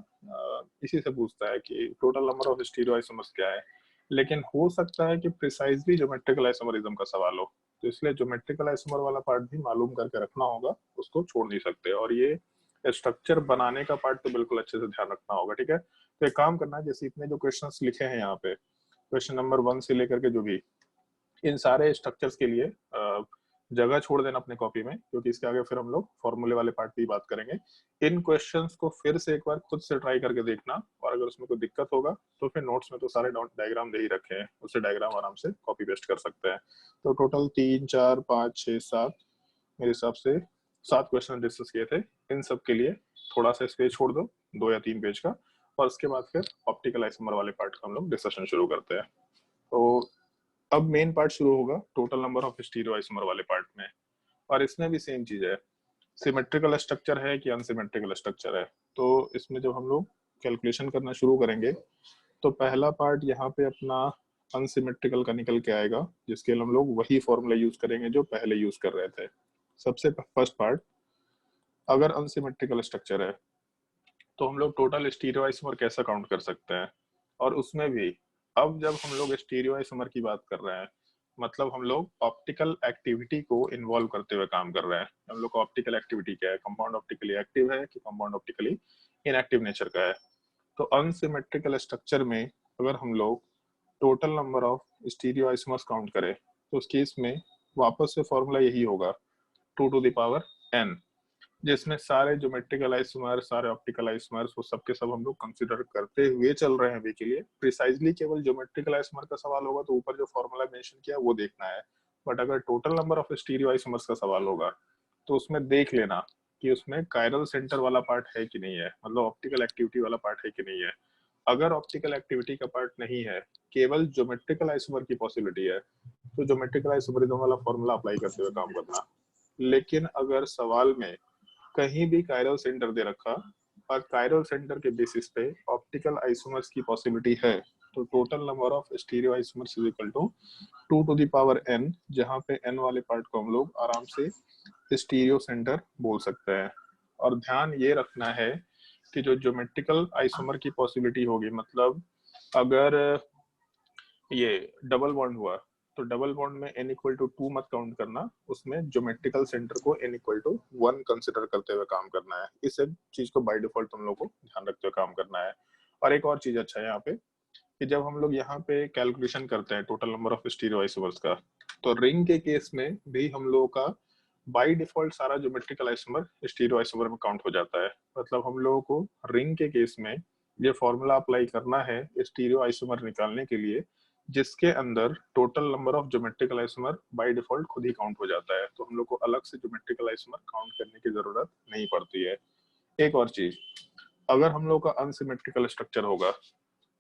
इसी से पूछता है कि total number of stereo isomers क्या है। लेकिन हो सकता है कि प्रिसाइजली ज्योमेट्रिकल आइसोमरिज्म का सवाल हो, तो इसलिए ज्योमेट्रिकल आइसोमर वाला पार्ट भी मालूम करके रखना होगा, उसको छोड़ नहीं सकते। और ये स्ट्रक्चर बनाने का पार्ट तो बिल्कुल अच्छे से ध्यान रखना होगा। ठीक है, तो एक काम करना है, जैसे इतने जो क्वेश्चंस लिखे हैं यहाँ पे, क्वेश्चन नंबर 1 से लेकर के जो भी, इन सारे स्ट्रक्चर्स के लिए जगह छोड़ देना अपने कॉपी में, क्योंकि इसके आगे फिर हम लोग फॉर्मूले वाले पार्ट की बात करेंगे। इन क्वेश्चंस को फिर से एक बार खुद से ट्राई करके देखना, और अगर उसमें कोई दिक्कत होगा तो फिर नोट्स में तो सारे डायग्राम दे ही रखे हैं, उससे डायग्राम आराम से कॉपी पेस्ट कर सकते हैं। तो टोटल 3 4 5 6 7 मेरे हिसाब से 7 क्वेश्चन डिस्कस किए थे। इन सब के लिए थोड़ा सा स्पेस छोड़ दो, 2 या 3 पेज का, और उसके बाद फिर ऑप्टिकल आइसोमर वाले पार्ट का हम लोग डिस्कशन शुरू करते हैं। तो अब मेन पार्ट शुरू होगा total number of stereo isomer वाले पार्ट में। और इसमें भी सेम चीज है, सिमेट्रिकल स्ट्रक्चर है कि अनसिमेट्रिकल स्ट्रक्चर है। तो इसमें जब हम लोग कैलकुलेशन करना शुरू करेंगे, तो पहला पार्ट यहाँ पे अपना अनसिमेट्रिकल का निकल के आएगा, जिसके लिए हम लोग वही फॉर्मूला यूज करेंगे जो पहले यूज कर रहे थे। सबसे फर्स्ट पार्ट, अगर अनसिमेट्रिकल स्ट्रक्चर है तो हम लोग टोटल स्टीरियो आइसोमर कैसा काउंट कर सकते हैं। और उसमें भी अब जब हम लोग स्टीरियो आइसोमर की बात कर रहे हैं, मतलब हम लोग ऑप्टिकल एक्टिविटी को इन्वॉल्व करते हुए काम कर रहे हैं। हम लोग को ऑप्टिकल एक्टिविटी क्या है, कंपाउंड ऑप्टिकली एक्टिव है कि कंपाउंड ऑप्टिकली इनएक्टिव नेचर का है। तो अनसिमेट्रिकल स्ट्रक्चर में अगर हम लोग total number of stereo isomers count करें, तो उस केस में वापस से फॉर्मूला यही होगा 2 to the power n, जिसमें सारे ज्योमेट्रिकल आइसोमर सारे ऑप्टिकल आइसोमर्स वो सब के सब हम लोग कंसीडर करते हुए चल रहे हैं अभी के लिए। प्रिसाइजली केवल ज्योमेट्रिकल आइसोमर का सवाल होगा तो ऊपर जो फॉर्मूला मेंशन किया वो देखना है। बट अगर total number of stereo isomers का सवाल होगा तो उसमें देख लेना कि उसमें कायरल सेंटर वाला पार्ट है कि नहीं है, मतलब ऑप्टिकल एक्टिविटी वाला पार्ट है कि नहीं है। अगर ऑप्टिकल एक्टिविटी का पार्ट नहीं है, केवल ज्योमेट्रिकल आइसोमर की पॉसिबिलिटी है, तो ज्योमेट्रिकल आइसोमरिज्म वाला फॉर्मूला अप्लाई करते हुए काम करना। लेकिन अगर सवाल में कहीं भी कायरल सेंटर दे रखा और कायरल सेंटर के बेसिस पे ऑप्टिकल आइसोमर्स की पॉसिबिलिटी है, तो total number of stereo isomers is equal to 2 to the power n, जहां पे n वाले पार्ट को हम लोग आराम से स्टीरियो सेंटर बोल सकते हैं। और ध्यान ये रखना है कि जो ज्योमेट्रिकल आइसोमर की पॉसिबिलिटी होगी, मतलब अगर ये डबल बॉन्ड हुआ तो डबल बॉन्ड में n इक्वल टू 2 मत काउंट करना, उसमें ज्योमेट्रिकल सेंटर को n इक्वल टू 1 कंसिडर करते हुए काम करना है। इस चीज को बाय डिफॉल्ट तुम लोग को ध्यान रखते हुए काम करना है। और एक और चीज अच्छा है यहाँ पे कि जब हम लोग यहाँ पे कैलकुलेशन करते हैं total number of stereo isomers का, तो रिंग के केस में भी हम लोगों का बाय डिफॉल्ट सारा ज्योमेट्रिकल आइसोमर स्टीरियो आइसोमर में काउंट हो जाता है। मतलब हम लोगों को रिंग के केस में ये फॉर्मूला अप्लाई करना है स्टीरियो आइसोमर निकालने के लिए, जिसके अंदर total number of geometrical isomer by default खुद ही काउंट हो जाता है, तो हम लोग को अलग से ज्योमेट्रिकल आइसोमर काउंट करने की जरूरत नहीं पड़ती है। एक और चीज, अगर हम लोग का अनसिमेट्रिकल स्ट्रक्चर होगा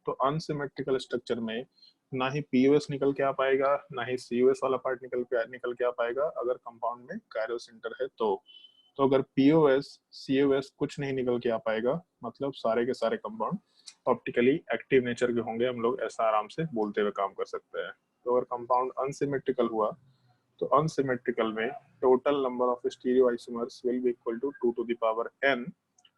तो अनसिमेट्रिकल स्ट्रक्चर में ना ही पीओएस निकल के आ पाएगा, ना ही सीओएस वाला पार्ट निकल के आ पाएगा अगर कंपाउंड में कायरो सेंटर है तो अगर पीओएस सीओएस कुछ नहीं निकल के आ पाएगा, मतलब सारे के सारे कंपाउंड ऑप्टिकली एक्टिव नेचर के होंगे, हम लोग ऐसा आराम से बोलते हुए काम कर सकते हैं। तो अगर कंपाउंड अनसिमेट्रिकल हुआ तो अनसिमेट्रिकल में total number of stereo isomers will be equal to 2 to the power n,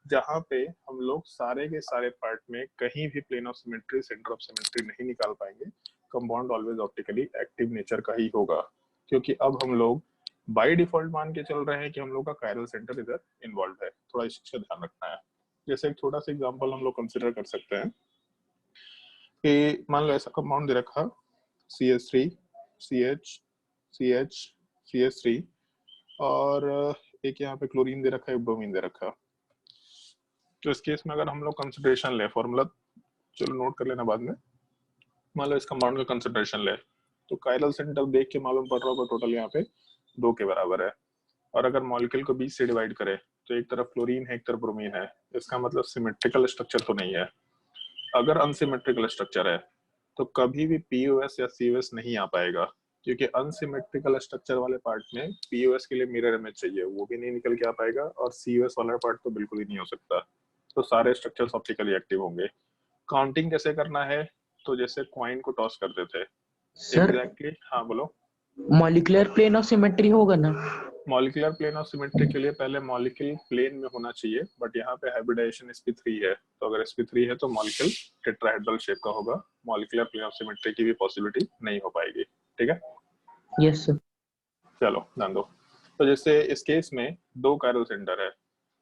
जहां पे हम लोग सारे के सारे पार्ट में कहीं भी plane of symmetry, centre of symmetry नहीं निकाल पाएंगे। Compound always optically active nature का ही होगा, क्योंकि अब हम लोग बाय डिफॉल्ट मान के चल रहे हैं कि हम लोग का कायरल सेंटर इधर इन्वॉल्व है। थोड़ा इस चीज का ध्यान रखना है। जैसे एक छोटा सा एग्जांपल हम लोग कंसिडर कर सकते हैं कि मान लो ऐसा कंपाउंड दे रखा CH3 CH CH CH3 और एक यहाँ पे क्लोरीन दे रखा है, एक ब्रोमीन दे रखा। तो इस केस में अगर हम लोग कंसिडरेशन ले, फॉर्मूला चलो नोट कर लेना बाद में, मान लो इस कंपाउंड का कंसिडरेशन ले तो कायरल सेंटर देख के मालूम पड़ रहा होगा टोटल यहाँ पे 2 के बराबर है। और अगर मॉलिक्यूल को 20 से डिवाइड करे तो एक तरफ क्लोरीन है एक तरफ ब्रोमीन है, इसका मतलब सिमेट्रिकल स्ट्रक्चर तो नहीं है। अगर अनसिमेट्रिकल स्ट्रक्चर है तो कभी भी पीओएस या सीओएस नहीं आ पाएगा, क्योंकि अनसिमेट्रिकल स्ट्रक्चर वाले पार्ट में पीओएस के लिए मिरर इमेज चाहिए, वो भी नहीं निकल के आ पाएगा, और सीओएस वाला पार्ट तो बिल्कुल ही नहीं हो सकता। तो सारे स्ट्रक्चर्स ऑप्टिकली एक्टिव होंगे। काउंटिंग कैसे करना है, तो जैसे कॉइन को टॉस करते थे सर एग्जैक्टली। हाँ बोलो। मॉलिक्यूलर प्लेन ऑफ सिमेट्री होगा ना? मॉलिक्यूलर प्लेन ऑफ सिमेट्री के लिए पहले मॉलिक्यूल प्लेन में होना चाहिए, बट यहाँ पे हाइब्रिडाइजेशन sp3 है, तो अगर sp3 है तो मॉलिक्यूल टेट्राहेड्रल शेप का होगा। मॉलिक्यूलर प्लेन ऑफ सिमेट्री की भी पॉसिबिलिटी नहीं हो पाएगी। ठीक है, यस सर। चलो ध्यान दो। तो जैसे इस केस में 2 कायरल सेंटर है,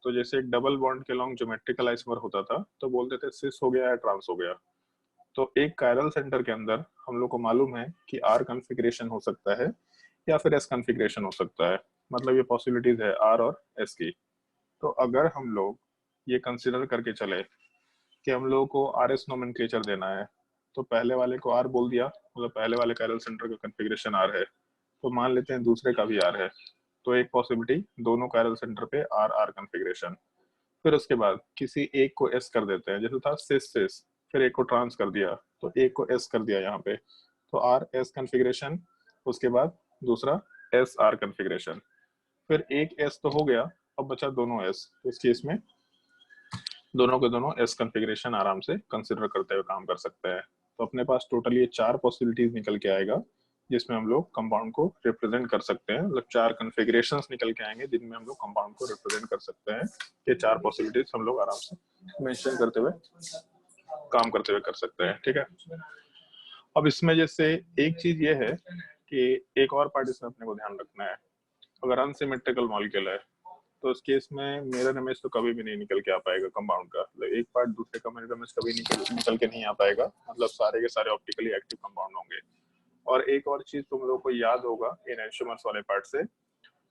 तो जैसे एक डबल बॉन्ड के लॉन्ग ज्योमेट्रिकल आइसोमर होता था तो बोलते थे सिस हो गया या ट्रांस हो गया। तो एक कायरल सेंटर के अंदर हम लोग को मालूम है कि आर कॉन्फ़िगरेशन हो सकता है या फिर एस कॉन्फ़िगरेशन हो सकता है, मतलब ये पॉसिबिलिटीज है आर और एस की। तो अगर हम लोग ये कंसिडर करके चले कि हम लोगों को आर एस नोमेनक्लेचर देना है, तो पहले वाले को आर बोल दिया, मतलब पहले वाले कायरल सेंटर का कॉन्फ़िगरेशन आर है, तो मान लेते हैं दूसरे का भी आर है, तो एक पॉसिबिलिटी दोनों कायरल सेंटर पे आर आर कॉन्फ़िगरेशन। फिर उसके बाद किसी एक को एस कर देते हैं, जैसे था सिस सिस, फिर एक को ट्रांस कर दिया तो एक को एस कर दिया यहाँ पे, तो आर एस कॉन्फ़िगरेशन, उसके बाद दूसरा एस आर कॉन्फ़िगरेशन, फिर एक एस तो हो गया, अब बचा दोनों एस। तो इस केस में दोनों के दोनों एस कॉन्फ़िगरेशन आराम से कंसिडर करते हुए काम कर सकते हैं। तो अपने पास टोटल ये 4 पॉसिबिलिटीज निकल के आएगा जिसमें हम लोग कंपाउंड को रिप्रेजेंट कर सकते हैं, मतलब 4 कॉन्फ़िगरेशंस निकल के आएंगे जिनमें हम लोग कंपाउंड को रिप्रेजेंट कर सकते हैं। ये 4 पॉसिबिलिटीज हम लोग आराम से मेंशन करते हुए काम करते हुए कर सकते हैं। ठीक है, अब इसमें जैसे एक चीज ये है कि एक और पार्ट इसमें अपने को ध्यान रखना है। अगर अनसिमेट्रिकल मॉलिक्यूल है तो उस केस में मिरर इमेज तो कभी भी नहीं निकल के आ पाएगा कंपाउंड का, मतलब एक पार्ट दूसरे का मिरर इमेज कभी निकल के नहीं आ पाएगा, मतलब सारे के सारे ऑप्टिकली एक्टिव कंपाउंड होंगे। और एक और चीज तुम लोगों को याद होगा इनएंशियोमर्स वाले पार्ट से,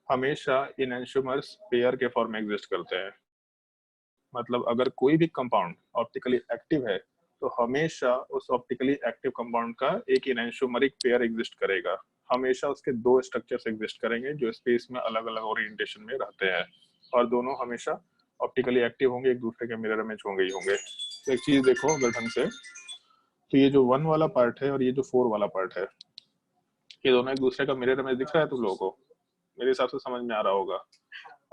हमेशा इनएंशियोमर्स पेयर के फॉर्म में एग्जिस्ट करते हैं। मतलब अगर कोई भी कंपाउंड ऑप्टिकली एक्टिव है तो हमेशा उस ऑप्टिकली एक्टिव कंपाउंड का एक इनएंशियोमरिक पेयर एग्जिस्ट करेगा। हमेशा उसके 2 स्ट्रक्चर्स एग्जिस्ट करेंगे जो स्पेस में अलग अलग ओरिएंटेशन में रहते हैं, और दोनों हमेशा ऑप्टिकली एक्टिव होंगे, एक दूसरे के मिरर इमेज होंगे ही होंगे। तो एक चीज देखो अगर ढंग से, तो ये जो 1 वाला पार्ट है और ये जो 4 वाला पार्ट है, ये दोनों एक दूसरे का मिरर इमेज दिख रहा है तुम लोगों को? मेरे हिसाब से समझ में आ रहा होगा।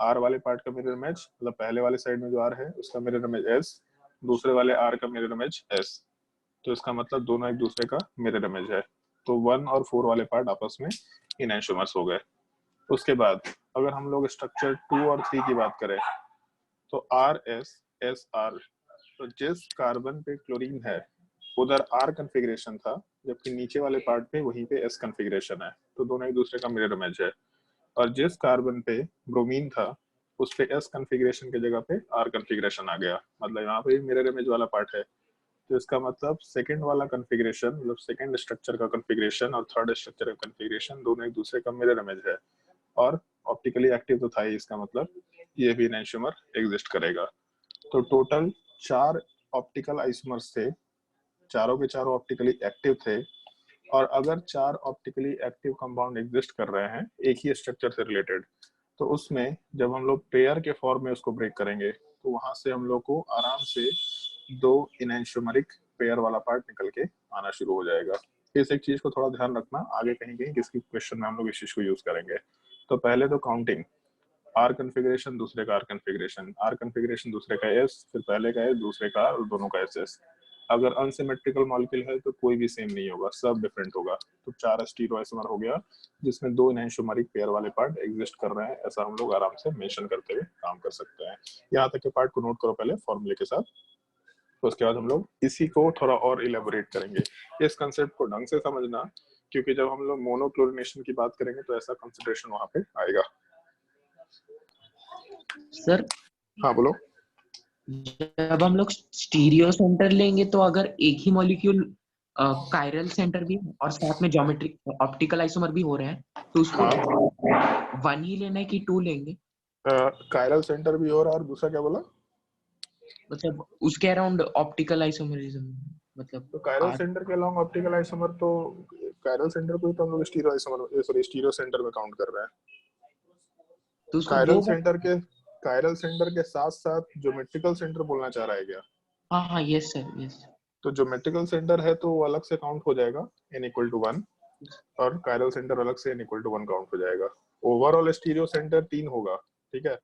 आर वाले पार्ट का मिरर इमेज, मतलब पहले वाले साइड में जो आर है उसका मिरर इमेज एस, दूसरे वाले आर का मिरर इमेज एस। तो इसका मतलब दोनों एक दूसरे का मिरर इमेज है। तो 1 और 4 वाले पार्ट आपस में इनैंशोमर्स हो गए। उसके बाद अगर हम लोग स्ट्रक्चर 2 और 3 की बात करें तो आर एस एस आर, तो जिस कार्बन पे क्लोरीन है उधर आर कन्फिग्रेशन था, जबकि नीचे वाले पार्ट पे वहीं पे एस कन्फिग्रेशन है, तो दोनों एक दूसरे का मिरर इमेज है। और जिस कार्बन पे ब्रोमीन था उस पे एस कन्फिग्रेशन की जगह पे आर कन्फिग्रेशन आ गया, मतलब यहाँ पे मिरर इमेज वाला पार्ट है। तो इसका मतलब सेकंड वाला कन्फिग्रेशन, मतलब सेकंड स्ट्रक्चर का कन्फिग्रेशन और थर्ड स्ट्रक्चर का कन्फिग्रेशन दोनों एक दूसरे का मिरर इमेज है। और ऑप्टिकली एक्टिव तो था ही, इसका मतलब ये भी एनेंटियोमर एग्जिस्ट करेगा। तो टोटल 4 ऑप्टिकल आइसोमर्स थे, चारों के चारों ऑप्टिकली एक्टिव थे। और अगर 4 ऑप्टिकली एक्टिव कंपाउंड एग्जिस्ट कर रहे हैं एक ही स्ट्रक्चर से रिलेटेड, तो उसमें जब हम लोग पेयर के फॉर्म में उसको ब्रेक करेंगे तो वहां से हम लोग को आराम से 2 इनैंशियोमरिक पेयर वाला पार्ट निकल के आना शुरू हो जाएगा। इस एक चीज को थोड़ा ध्यान रखना, आगे कहीं कहीं किसी क्वेश्चन में हम लोग इस चीज को यूज करेंगे। तो पहले तो काउंटिंग, आर कन्फिग्रेशन दूसरे का आर कन्फिग्रेशन, आर कन्फिग्रेशन दूसरे का एस, फिर पहले का एस दूसरे का और दोनों का एस एस। अगर अनसिमेट्रिकल मॉलिक्यूल है तो कोई भी सेम नहीं होगा, सब डिफरेंट होगा। तो 4 स्टीरियोआइसोमर हो गया जिसमें 2 इनैंशियोमरिक पेयर वाले पार्ट एग्जिस्ट कर रहे हैं, ऐसा हम लोग आराम से मेंशन करते हुए काम कर सकते हैं। यहाँ तक के पार्ट को नोट करो पहले फॉर्मूले के साथ, तो उसके बाद हम लोग इसी को थोड़ा और इलेबोरेट करेंगे। इस कंसेप्ट को ढंग से समझना, क्योंकि जब हम लोग मोनोक्लोरिनेशन की बात करेंगे तो ऐसा कंसिडरेशन वहां पे आएगा। सर हाँ बोलो। जब हम लोग स्टीरियो सेंटर लेंगे तो अगर एक ही मॉलिक्यूल कायरल सेंटर भी और साथ में ज्योमेट्रिक ऑप्टिकल आइसोमर भी हो रहे हैं तो उसको हाँ 1 ही लेना है कि 2 लेंगे? कायरल सेंटर भी हो रहा है, और दूसरा क्या बोला? मतलब उसके अराउंड ऑप्टिकल आइसोमरिज्म, मतलब तो कायरल आर। सेंटर के अलोंग ऑप्टिकल आइसोमर, तो कायरल सेंटर को ही तो हम लोग stereo isomer, sorry stereo centre में काउंट कर रहे हैं। तो उसको कायरल 2 सेंटर के, कायरल सेंटर के साथ साथ ज्योमेट्रिकल सेंटर बोलना चाह रहा है क्या? हाँ हाँ यस सर यस। तो ज्योमेट्रिकल सेंटर है तो वो अलग से काउंट हो जाएगा n इक्वल टू 1, और कायरल सेंटर अलग से n इक्वल टू 1 काउंट हो जाएगा। ओवरऑल स्टीरियो सेंटर 3 होगा, ठीक है।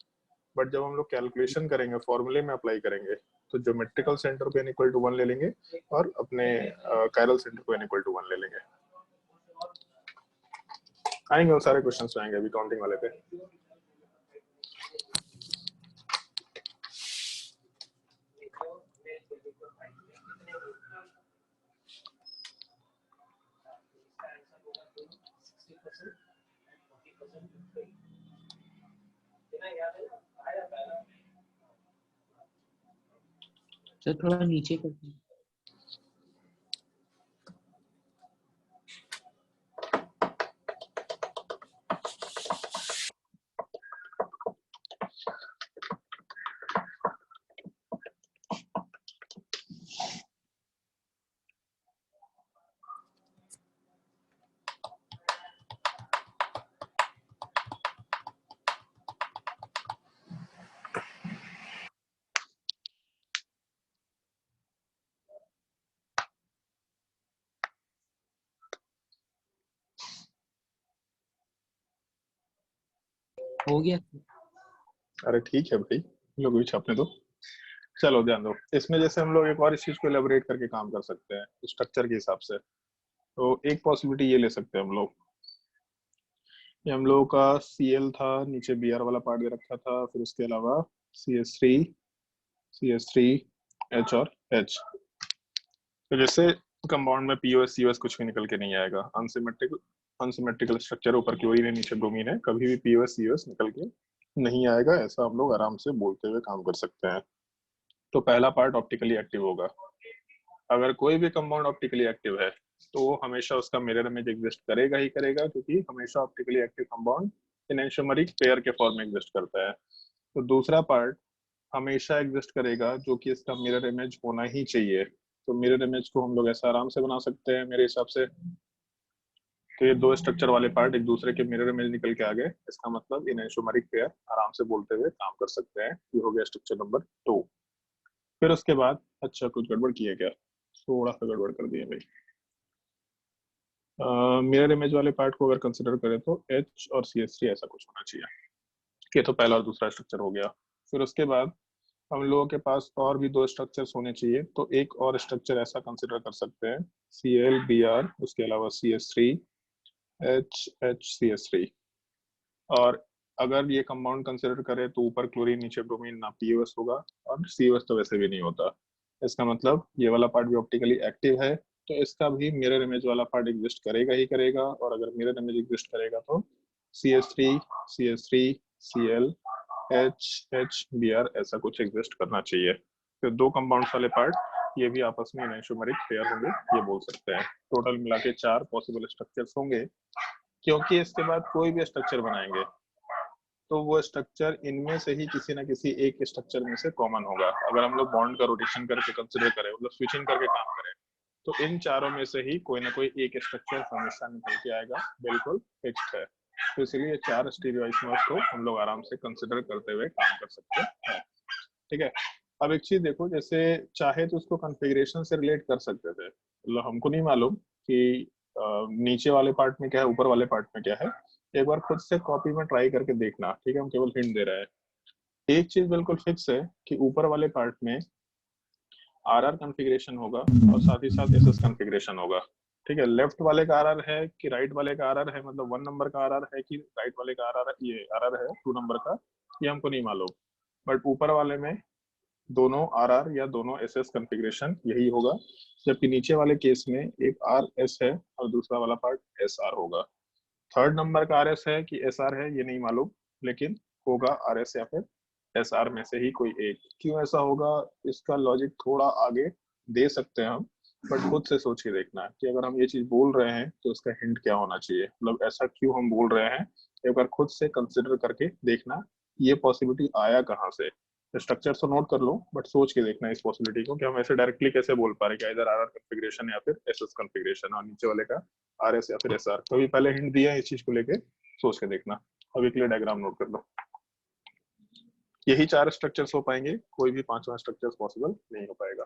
बट जब हम लोग कैलकुलेशन करेंगे, फॉर्मूले में अप्लाई करेंगे, तो ज्योमेट्रिकल सेंटर को n इक्वल टू 1 ले लेंगे और अपने कायरल सेंटर को n इक्वल टू 1 ले लेंगे। आएंगे वो सारे क्वेश्चंस आएंगे अभी काउंटिंग वाले पे। सर थोड़ा नीचे कर दीजिए। हो गया। अरे ठीक है भाई, लोग भी छापने दो। चलो ध्यान दो, इसमें जैसे हम लोग एक और इस चीज को एलेबोरेट करके काम कर सकते हैं स्ट्रक्चर के हिसाब से। तो एक पॉसिबिलिटी ये ले सकते हैं हम लोग, ये हम लोगों का Cl था, नीचे Br वाला पार्ट दे रखा था, फिर उसके अलावा CH3, CH3, H और H। तो जैसे कंपाउंड में POS COS कुछ भी निकल के नहीं आएगा, अनसिमेट्रिकल स्ट्रक्चर, ऊपर क्लोरीन है नीचे ब्रोमीन है, कभी भी POS COS निकल के नहीं आएगा, ऐसा हम लोग आराम से बोलते हुए काम कर सकते हैं। तो पहला पार्ट ऑप्टिकली एक्टिव होगा। अगर कोई भी कंपाउंड ऑप्टिकली एक्टिव है तो वो हमेशा उसका मिरर इमेज एग्जिस्ट करेगा ही करेगा, क्योंकि हमेशा ऑप्टिकली एक्टिव कंपाउंड इनैंशियोमरिक पेयर के फॉर्म में एग्जिस्ट करता है। तो दूसरा पार्ट हमेशा एग्जिस्ट करेगा जो कि इसका मिरर इमेज होना ही चाहिए। तो मिरर इमेज को हम लोग ऐसा आराम से बना सकते हैं मेरे हिसाब से। तो ये 2 स्ट्रक्चर वाले पार्ट एक दूसरे के मिरर इमेज निकल के आ गए, इसका मतलब इनैंशियोमरिक पेयर आराम से बोलते हुए काम कर सकते हैं। ये हो गया स्ट्रक्चर नंबर 2। फिर उसके बाद, अच्छा कुछ गड़बड़ की है क्या? थोड़ा सा गड़बड़ कर दिया भाई। मिरर इमेज वाले पार्ट को अगर कंसिडर करें तो H और CH3 ऐसा कुछ होना चाहिए, ये तो पहला और दूसरा स्ट्रक्चर हो गया। फिर उसके बाद हम लोगों के पास और भी दो स्ट्रक्चर्स होने चाहिए, तो एक और स्ट्रक्चर ऐसा कंसिडर कर सकते हैं ClBr, उसके अलावा CH3HCH3। और अगर ये कंपाउंड कंसिडर करें तो ऊपर क्लोरीन नीचे ब्रोमीन, ना POS होगा और COS तो वैसे भी नहीं होता। इसका मतलब ये वाला पार्ट भी ऑप्टिकली एक्टिव है, तो इसका भी मिरर इमेज वाला पार्ट एग्जिस्ट करेगा ही करेगा। और अगर मिरर इमेज एग्जिस्ट करेगा तो CH3 CH3 Cl HHBr ऐसा कुछ एग्जिस्ट करना चाहिए। फिर दो कंपाउंड्स वाले पार्ट ये भी आपस में एनैंटियोमेरिक पेयर होंगे, ये बोल सकते हैं। टोटल मिला के 4 पॉसिबल स्ट्रक्चर्स होंगे, क्योंकि इसके बाद कोई भी स्ट्रक्चर बनाएंगे तो वो स्ट्रक्चर इनमें से ही किसी ना किसी एक स्ट्रक्चर में से कॉमन होगा। अगर हम लोग बॉन्ड का रोटेशन करके कंसिडर करें, मतलब स्विचिंग करके काम करें, तो इन चारों में से ही कोई ना कोई एक स्ट्रक्चर हमेशा निकल के आएगा, बिल्कुल फिक्स्ड है। तो इसलिए 4 स्टीरियोआइसोमर्स को हम लोग आराम से कंसिडर करते हुए काम कर सकते हैं। ठीक है। अब एक चीज देखो, जैसे चाहे तो उसको कॉन्फ़िगरेशन से रिलेट कर सकते थे, मतलब हमको नहीं मालूम कि नीचे वाले पार्ट में क्या है, ऊपर वाले पार्ट में क्या है। एक बार खुद से कॉपी में ट्राई करके देखना, ठीक है, हम केवल हिंट दे रहे हैं। एक चीज बिल्कुल फिक्स है कि ऊपर वाले पार्ट में RR कॉन्फ़िगरेशन होगा और साथ ही साथ SS कॉन्फ़िगरेशन होगा। ठीक है, लेफ्ट वाले का RR है कि राइट वाले का RR है, मतलब 1 नंबर का RR है कि राइट वाले का RR, ये RR है 2 नंबर का, ये हमको नहीं मालूम। बट ऊपर वाले में दोनों RR या दोनों SS कॉन्फ़िगरेशन यही होगा, जबकि नीचे वाले केस में एक RS है और दूसरा वाला पार्ट SR होगा। थर्ड नंबर का RS है कि SR है ये नहीं मालूम, लेकिन होगा RS या फिर SR में से ही कोई एक। क्यों ऐसा होगा, इसका लॉजिक थोड़ा आगे दे सकते हैं हम, बट खुद से सोच के देखना है कि अगर हम ये चीज बोल रहे हैं तो इसका हिंट क्या होना चाहिए, मतलब ऐसा क्यों हम बोल रहे हैं। एक बार खुद से कंसिडर करके देखना ये पॉसिबिलिटी आया कहाँ से। स्ट्रक्चर तो नोट कर लो, बट सोच के देखना इस पॉसिबिलिटी को कि हम ऐसे डायरेक्टली कैसे बोल पा रहे हैं कि इधर RR कॉन्फ़िगरेशन या फिर SS कॉन्फ़िगरेशन और नीचे वाले का RS या फिर SR। कभी पहले हिंट दिया है इस चीज को लेके, सोच के देखना। अभी के लिए डायग्राम नोट कर लो। यही 4 स्ट्रक्चर्स हो पाएंगे, कोई भी 5वां स्ट्रक्चर पॉसिबल नहीं हो पाएगा।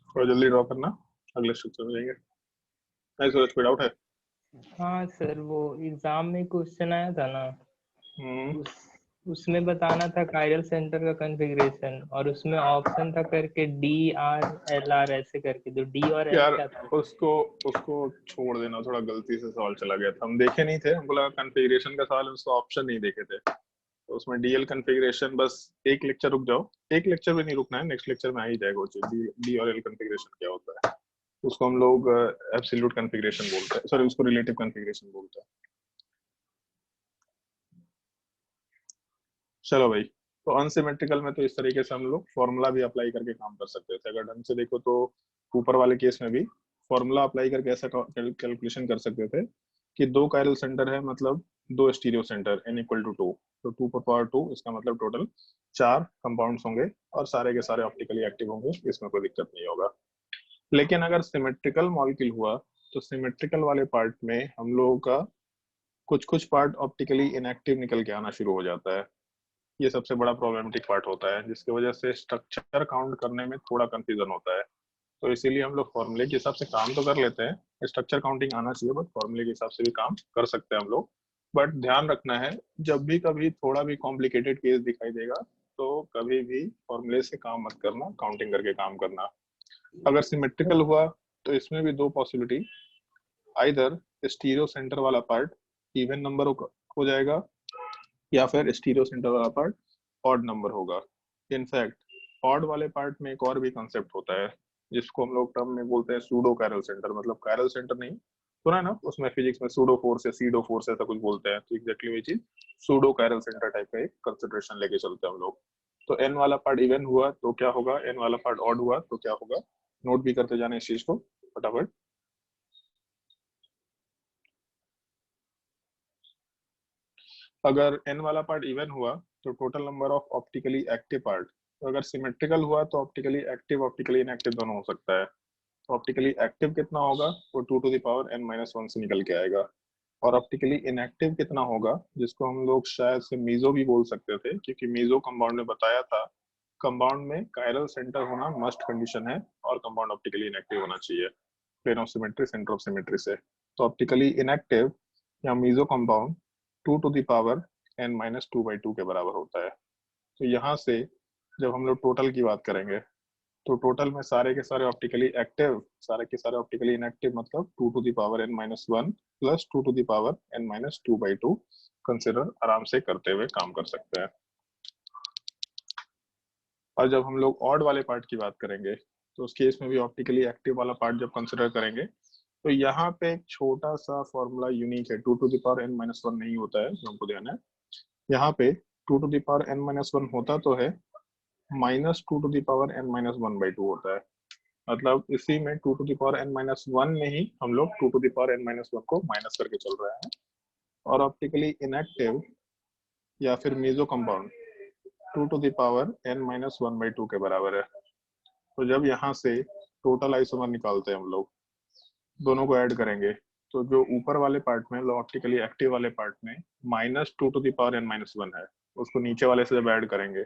थोड़ा जल्दी ड्रॉ करना, अगले स्ट्रक्चर में जाएंगे। नहीं सूरज, कोई डाउट है? हाँ सर, वो एग्जाम में क्वेश्चन आया था ना, उसमें बताना था कायरल सेंटर का कॉन्फ़िगरेशन, और उसमें ऑप्शन था करके DRLR ऐसे करके, तो D और L यार क्या था? उसको छोड़ देना, थोड़ा गलती से सवाल चला गया था, हम देखे नहीं थे, हमको लगा कॉन्फ़िगरेशन का सवाल, उसको ऑप्शन नहीं देखे थे। तो उसमें DL कॉन्फ़िगरेशन, बस एक लेक्चर रुक जाओ, एक लेक्चर भी नहीं रुकना है, नेक्स्ट लेक्चर में आ ही जाएगा वो चीज, D और L कॉन्फ़िगरेशन क्या होता है। उसको हम लोग एब्सोल्यूट कॉन्फ़िगरेशन बोलते हैं, सॉरी उसको रिलेटिव कॉन्फ़िगरेशन बोलते हैं। चलो भाई, तो अनसिमेट्रिकल में तो इस तरीके से हम लोग फॉर्मूला भी अप्लाई करके काम कर सकते थे। अगर ढंग से देखो तो ऊपर वाले केस में भी फॉर्मूला अप्लाई करके ऐसा कैलकुलेशन कर सकते थे कि 2 कायरल सेंटर है, मतलब 2 स्टीरियो सेंटर, n = 2, तो 2 पर पावर 2, इसका मतलब टोटल 4 कंपाउंड्स होंगे और सारे के सारे ऑप्टिकली एक्टिव होंगे, इसमें कोई दिक्कत नहीं होगा। लेकिन अगर सिमेट्रिकल मॉलिक्यूल हुआ तो सिमेट्रिकल वाले पार्ट में हम लोगों का कुछ कुछ पार्ट ऑप्टिकली इनएक्टिव निकल के आना शुरू हो जाता है। ये सबसे बड़ा प्रॉब्लमेटिक पार्ट होता है, जिसकी वजह से स्ट्रक्चर काउंट करने में थोड़ा कंफ्यूजन होता है। तो इसीलिए हम लोग फॉर्मूले के हिसाब से काम तो कर लेते हैं, स्ट्रक्चर काउंटिंग आना चाहिए, बट फॉर्मूले के हिसाब से भी काम कर सकते हैं हम लोग। बट ध्यान रखना है, जब भी कभी थोड़ा भी कॉम्प्लिकेटेड केस दिखाई देगा तो कभी भी फॉर्मूले से काम मत करना, काउंटिंग करके काम करना। अगर सिमेट्रिकल हुआ तो इसमें भी 2 पॉसिबिलिटी, आइदर स्टीरियो सेंटर वाला पार्ट इवन नंबर हो जाएगा या फिर स्टीरियो सेंटर वाला पार्ट ऑड नंबर होगा। इनफैक्ट ऑड वाले पार्ट में एक और भी कंसेप्ट होता है, जिसको हम लोग टर्म में बोलते हैं सूडो कायरल सेंटर, मतलब कायरल सेंटर नहीं सुना है ना, उसमें फिजिक्स में सूडो फोर्स या सीडो फोर्स ऐसा कुछ बोलते हैं, तो एग्जैक्टली वही चीज सूडो कायरल सेंटर टाइप का एक कंसिडरेशन लेके चलते हैं हम लोग। तो एन वाला पार्ट इवन हुआ तो क्या होगा, एन वाला पार्ट ऑड हुआ तो क्या होगा, नोट भी करते जाना इस चीज को फटाफट। अगर n वाला पार्ट इवन हुआ तो total number of optically active part, तो अगर सिमेट्रिकल हुआ तो ऑप्टिकली एक्टिव ऑप्टिकली इनएक्टिव दोनों हो सकता है। तो ऑप्टिकली एक्टिव कितना होगा वो 2 टू द पावर n-1 से निकल के आएगा, और ऑप्टिकली इनएक्टिव कितना होगा, जिसको हम लोग शायद से मीजो भी बोल सकते थे, क्योंकि मीजो कंपाउंड में बताया था कंपाउंड में कायरल सेंटर होना मस्ट कंडीशन है और कंपाउंड ऑप्टिकली इनएक्टिव होना चाहिए plane of symmetry centre of symmetry से। तो ऑप्टिकली इनएक्टिव या meso compound 2 to the power n-2/2 के बराबर होता है। तो यहाँ से जब हम लोग टोटल की बात करेंगे तो टोटल में सारे के सारे ऑप्टिकली एक्टिव, सारे के सारे ऑप्टिकली इनएक्टिव, मतलब 2 to the power n-1 plus 2 to the power n-2/2 consider आराम से करते हुए काम कर सकते हैं। और जब हम लोग ऑड वाले पार्ट की बात करेंगे तो उस केस में भी ऑप्टिकली एक्टिव वाला पार्ट जब कंसिडर करेंगे तो यहाँ पे एक छोटा सा फॉर्मूला यूनिक है, 2 टू द पावर n-1 नहीं होता है, जो हमको ध्यान है। यहाँ पे 2 टू द पावर n-1 होता तो है, -2 टू द पावर n-1/2 होता है। मतलब इसी में 2 टू द पावर n-1 में ही हम लोग 2 टू द पावर n-1 को माइनस करके चल रहे हैं। और ऑप्टिकली इनएक्टिव या फिर meso compound 2 to the power n-1/2 के बराबर है। तो जब यहाँ से टोटल आइसोमर निकालते हैं हम लोग, दोनों को ऐड करेंगे, तो जो ऊपर वाले पार्ट में ऑप्टिकली एक्टिव वाले पार्ट में -2 टू द पावर n-1 है, उसको नीचे वाले से जब ऐड करेंगे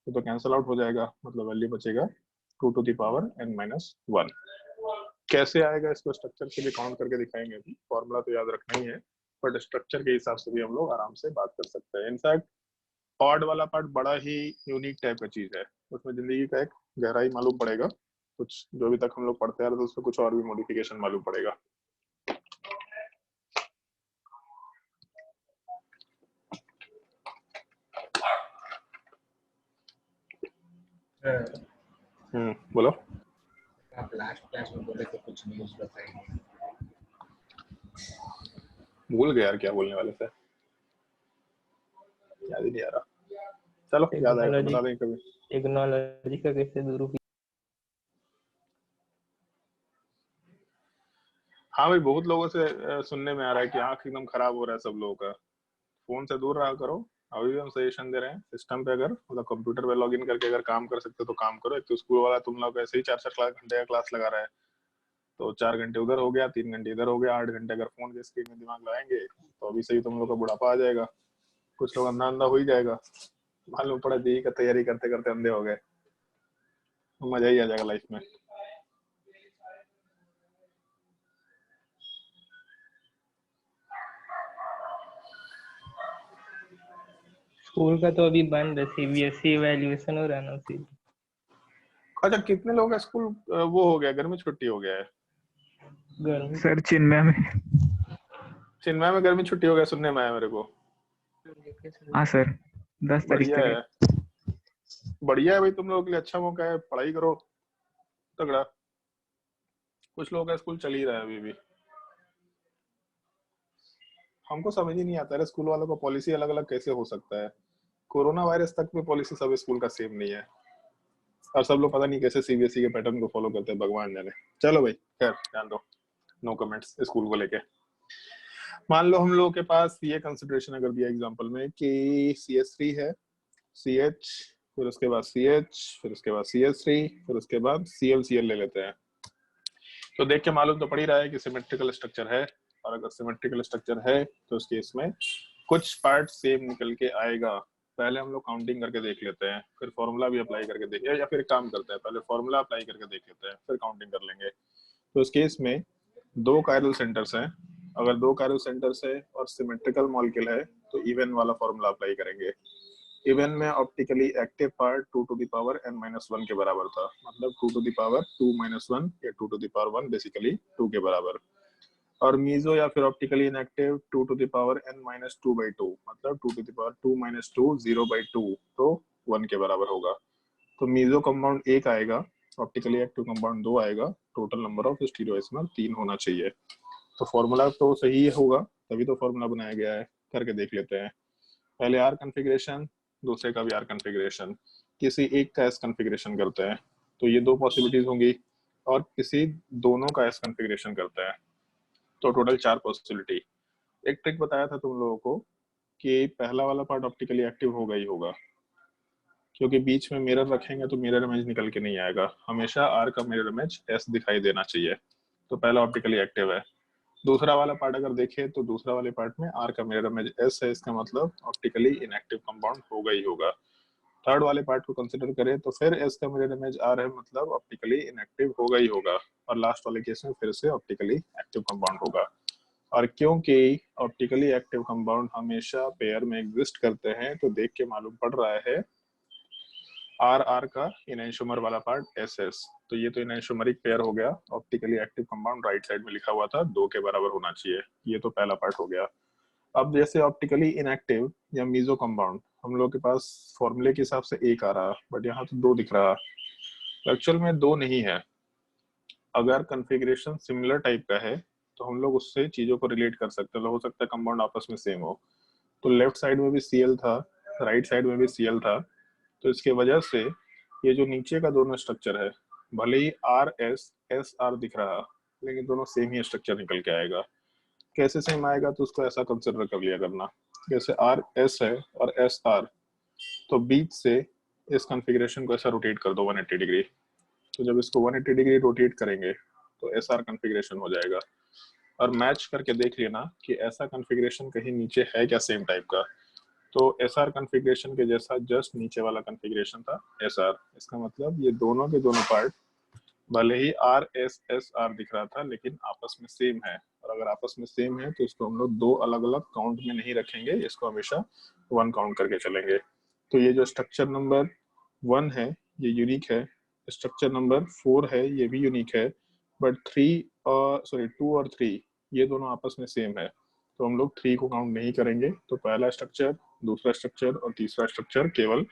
तो कैंसल आउट हो जाएगा, मतलब वैल्यू बचेगा 2 टू द पावर n-1। कैसे आएगा इसको स्ट्रक्चर से भी काउंट करके दिखाएंगे, अभी फॉर्मूला तो याद रखना ही है, बट स्ट्रक्चर के हिसाब से भी हम लोग आराम से बात कर सकते हैं। इनफैक्ट ऑड वाला पार्ट बड़ा ही यूनिक टाइप का चीज है, उसमें जिंदगी का एक गहराई मालूम पड़ेगा, कुछ जो अभी तक हम लोग पढ़ते आ रहे थे उसमें कुछ और भी मॉडिफिकेशन मालूम पड़ेगा। बोलो। आप लास्ट क्लास में बोले थे कुछ न्यूज़ बताएंगे। भूल गया यार क्या बोलने वाले थे, याद ही नहीं आ रहा। चलो याद आएगा तो बता देंगे कभी। टेक्नोलॉजी का कैसे दुरुपयोग। हाँ भाई, बहुत लोगों से सुनने में आ रहा है कि आंख एकदम खराब हो रहा है सब लोगों का। फोन से दूर रहा करो, अभी भी हम सजेशन दे रहे हैं। सिस्टम पे अगर मतलब कंप्यूटर पे लॉगिन करके अगर काम कर सकते हो तो काम करो। एक तो स्कूल वाला तुम लोग ऐसे ही 4-4 घंटे का क्लास लगा रहा है, तो 4 घंटे उधर हो गया, 3 घंटे इधर हो गया, 8 घंटे अगर फोन के स्क्रीन में दिमाग लगाएंगे तो अभी से ही तुम लोग का बुढ़ापा आ जाएगा, कुछ लोग अंधा अंधा हो ही जाएगा। मालूम पड़ा जेईई का तैयारी करते करते अंधे हो गए, तो मजा ही आ जाएगा लाइफ में। स्कूल का तो अभी बंद है, सीबीएसई इवैल्यूएशन हो रहा है ना उसी। अच्छा, कितने लोग का स्कूल वो हो गया, गर्मी छुट्टी हो गया है? गर्मी सर चिन्मय में। चिन्मय में गर्मी छुट्टी हो गया, सुनने में आया मेरे को। हाँ सर, 10 तारीख बढ़िया तक है, बढ़िया है भाई, तुम लोगों के लिए अच्छा मौका है, पढ़ाई करो तगड़ा। कुछ लोगों का स्कूल चल ही रहा है अभी भी, हमको समझ ही नहीं आता है स्कूल वालों का पॉलिसी अलग अलग कैसे हो सकता है। कोरोना वायरस तक में पॉलिसी सब स्कूल का सेम नहीं है, और सब लोग पता नहीं कैसे सीबीएसई के पैटर्न को फॉलो करते हैं, भगवान जाने। चलो भाई खैर ध्यान दो, नो कमेंट्स स्कूल को लेके। मान लो हम लोगों के पास ये कंसिडरेशन अगर दिया एग्जांपल में कि CH3 है, CH, फिर उसके बाद CH, फिर उसके बाद CH3, फिर उसके बाद ClCl ले लेते हैं। तो देख के मालूम तो पड़ ही रहा है कि सिमेट्रिकल स्ट्रक्चर है, और अगर सिमेट्रिकल स्ट्रक्चर है तो उस केस में कुछ पार्ट सेम निकल के आएगा। पहले हम लोग काउंटिंग करके देख लेते हैं, फिर फॉर्मूला भी अप्लाई करके देख, या फिर काम करते हैं पहले फॉर्मूला अप्लाई करके देख लेते हैं फिर काउंटिंग कर लेंगे। तो इस केस में 2 कायरल सेंटर्स हैं, अगर 2 कायरल सेंटर्स है और सिमेट्रिकल मॉलिक्यूल है तो इवन वाला फॉर्मूला अप्लाई करेंगे। इवन में optically active part 2 to the power n-1 के बराबर था, मतलब 2 टू द पावर 2-1 या 2 टू द पावर 1 बेसिकली 2 के बराबर। और मीजो या फिर optically inactive 2 to the power n-2/2, मतलब 2 टू द पावर 2-2 0/2, तो 1 के बराबर होगा। तो मीजो कंपाउंड 1 आएगा, ऑप्टिकली एक्टिव कंपाउंड 2 आएगा, टोटल नंबर ऑफ स्टीरियोइसोमर 3 होना चाहिए। तो फॉर्मूला तो सही होगा, तभी तो फॉर्मूला बनाया गया है। करके देख लेते हैं, पहले आर कॉन्फ़िगरेशन, दूसरे का भी आर कॉन्फ़िगरेशन, किसी एक का एस कॉन्फ़िगरेशन करते हैं तो ये 2 पॉसिबिलिटीज होंगी, और किसी दोनों का एस कॉन्फ़िगरेशन करते हैं तो टोटल 4 पॉसिबिलिटी। एक ट्रिक बताया था तुम लोगों को कि पहला वाला पार्ट ऑप्टिकली एक्टिव होगा ही होगा, क्योंकि बीच में मिरर रखेंगे तो मिरर इमेज निकल के नहीं आएगा, हमेशा आर का मिरर इमेज एस दिखाई देना चाहिए। तो पहला ऑप्टिकली एक्टिव है। दूसरा वाला पार्ट अगर देखें तो दूसरा वाले पार्ट में आर का मिरर इमेज एस है, इसका मतलब ऑप्टिकली इनएक्टिव कंपाउंड होगा ही होगा। थर्ड वाले पार्ट को कंसिडर करें तो फिर एस का मिरर इमेज आर है, मतलब ऑप्टिकली इनएक्टिव होगा ही होगा। और लास्ट वाले केस में फिर से ऑप्टिकली एक्टिव कंपाउंड होगा। और क्योंकि ऑप्टिकली एक्टिव कंपाउंड हमेशा पेयर में एग्जिस्ट करते हैं, तो देख के मालूम पड़ रहा है आर आर का इनएंशोमर वाला पार्ट एस एस, तो ये तो इनएंशोमरिक पेयर हो गया। Optically active compound right side में लिखा हुआ था 2 के बराबर होना चाहिए, ये तो पहला पार्ट हो गया। अब जैसे ऑप्टिकली इनएक्टिव या मीजो कंपाउंड, हम लोग के पास फॉर्मूले के हिसाब से 1 आ रहा, बट यहाँ तो 2 दिख रहा। एक्चुअल में 2 नहीं है। अगर कन्फिग्रेशन सिमिलर टाइप का है तो हम लोग उससे चीजों को रिलेट कर सकते हैं, हो सकता है कंपाउंड आपस में सेम हो। तो लेफ्ट साइड में भी Cl था, राइट साइड में भी Cl था, तो इसके वजह से ये जो नीचे का दोनों स्ट्रक्चर है, भले ही आर एस एस आर दिख रहा, लेकिन दोनों सेम ही स्ट्रक्चर निकल के आएगा। कैसे सेम आएगा, तो उसको ऐसा कंसिडर कर लिया करना, जैसे आर एस है और एस आर, तो बीच से इस कॉन्फ़िगरेशन को ऐसा रोटेट कर दो 180 डिग्री। तो जब इसको 180 डिग्री रोटेट करेंगे तो एस आर कॉन्फ़िगरेशन हो जाएगा। और मैच करके देख लेना कि ऐसा कॉन्फ़िगरेशन कहीं नीचे है क्या सेम टाइप का। तो एस आर कॉन्फ़िगरेशन के जैसा जस्ट नीचे वाला कॉन्फ़िगरेशन था एस आर। इसका मतलब ये दोनों के दोनों पार्ट भले ही आर एस एस आर दिख रहा था, लेकिन आपस में सेम है। और अगर आपस में सेम है तो इसको हम लोग 2 अलग अलग काउंट में नहीं रखेंगे, इसको हमेशा 1 काउंट करके चलेंगे। तो ये जो स्ट्रक्चर नंबर 1 है ये यूनिक है, स्ट्रक्चर नंबर 4 है ये भी यूनिक है, बट 2 और 3 ये दोनों आपस में सेम है, तो हम लोग 3 को काउंट नहीं करेंगे। तो पहला स्ट्रक्चर, दूसरा स्ट्रक्चर और तीसरा स्ट्रक्चर, केवल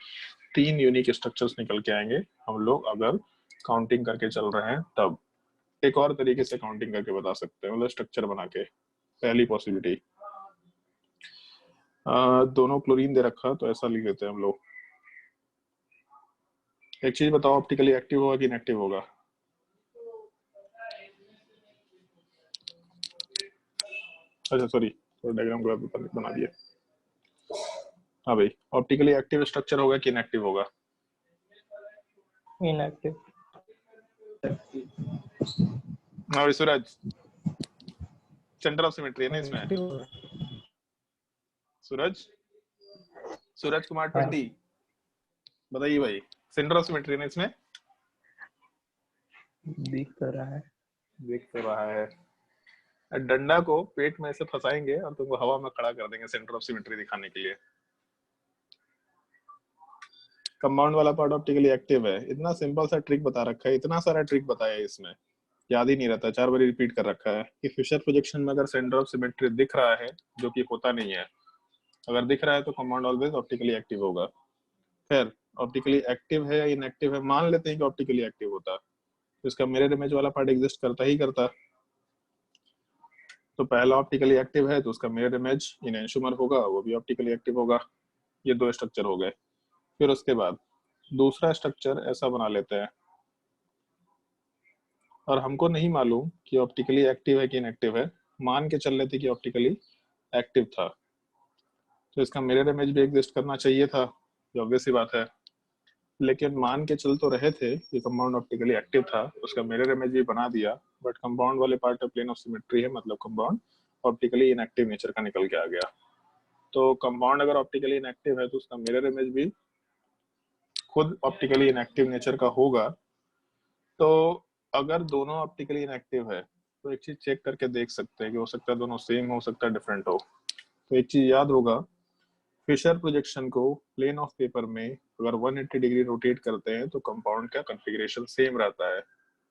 3 यूनिक स्ट्रक्चर्स निकल के आएंगे हम लोग अगर काउंटिंग करके चल रहे हैं। तब एक और तरीके से काउंटिंग करके बता सकते हैं, मतलब स्ट्रक्चर बना के। पहली पॉसिबिलिटी, दोनों क्लोरीन दे रखा तो ऐसा लिख देते हैं हम लोग। एक चीज बताओ, ऑप्टिकली एक्टिव होगा कि इनएक्टिव होगा? अच्छा सॉरी, तो डायग्राम को बना दिया। हाँ भाई, ऑप्टिकली एक्टिव स्ट्रक्चर होगा कि इनएक्टिव होगा? इनएक्टिव। हाँ सूरज, सेंटर ऑफ सिमेट्री है ना इसमें। सूरज कुमार 20, बताइए भाई, सेंटर ऑफ सिमेट्री है ना इसमें? दिख तो रहा है। दिख तो रहा है। डंडा को पेट में ऐसे फंसाएंगे और तुमको हवा में खड़ा कर देंगे सेंटर ऑफ सिमेट्री दिखाने के लिए। कंपाउंड वाला पार्ट ऑप्टिकली एक्टिव है, इतना सिंपल सा ट्रिक बता रखा है, इतना सारा ट्रिक बताया है इसमें, याद ही नहीं रहता, 4 बार रिपीट कर रखा है कि फिशर प्रोजेक्शन में अगर सेंटर ऑफ सिमेट्री दिख रहा है, जो कि होता नहीं है, अगर दिख रहा है तो कंपाउंड ऑलवेज ऑप्टिकली एक्टिव होगा। खैर ऑप्टिकली एक्टिव है या इनएक्टिव है, मान लेते हैं कि ऑप्टिकली एक्टिव होता, तो इसका मिरर इमेज वाला पार्ट एग्जिस्ट करता ही करता। तो पहला ऑप्टिकली एक्टिव है तो उसका मिरर इमेज इनएंशोमर होगा, वो भी ऑप्टिकली एक्टिव होगा। ये 2 स्ट्रक्चर हो गए। फिर उसके बाद दूसरा स्ट्रक्चर ऐसा बना लेते हैं, और हमको नहीं मालूम कि ऑप्टिकली एक्टिव है कि इनएक्टिव है, मान के चल लेते कि ऑप्टिकली एक्टिव था, तो इसका मिरर इमेज भी एग्जिस्ट करना चाहिए था, जो ऑब्वियस सी बात है। लेकिन मान के चल तो रहे थे कि कंपाउंड ऑप्टिकली एक्टिव था, उसका मिरर इमेज भी बना दिया, बट कंपाउंड वाले part of plane of symmetry है, मतलब कंपाउंड ऑप्टिकली इनएक्टिव नेचर का निकल के आ गया। तो कंपाउंड अगर ऑप्टिकली इनएक्टिव है तो उसका मिरर इमेज भी खुद ऑप्टिकली इनएक्टिव नेचर का होगा। तो अगर दोनों ऑप्टिकली इनएक्टिव है तो एक चीज चेक करके देख सकते हैं कि हो सकता है दोनों सेम हो सकता है डिफरेंट हो। तो एक चीज याद होगा, फिशर प्रोजेक्शन को प्लेन ऑफ पेपर में अगर 180 डिग्री रोटेट करते हैं तो कंपाउंड का कॉन्फ़िगरेशन सेम रहता है।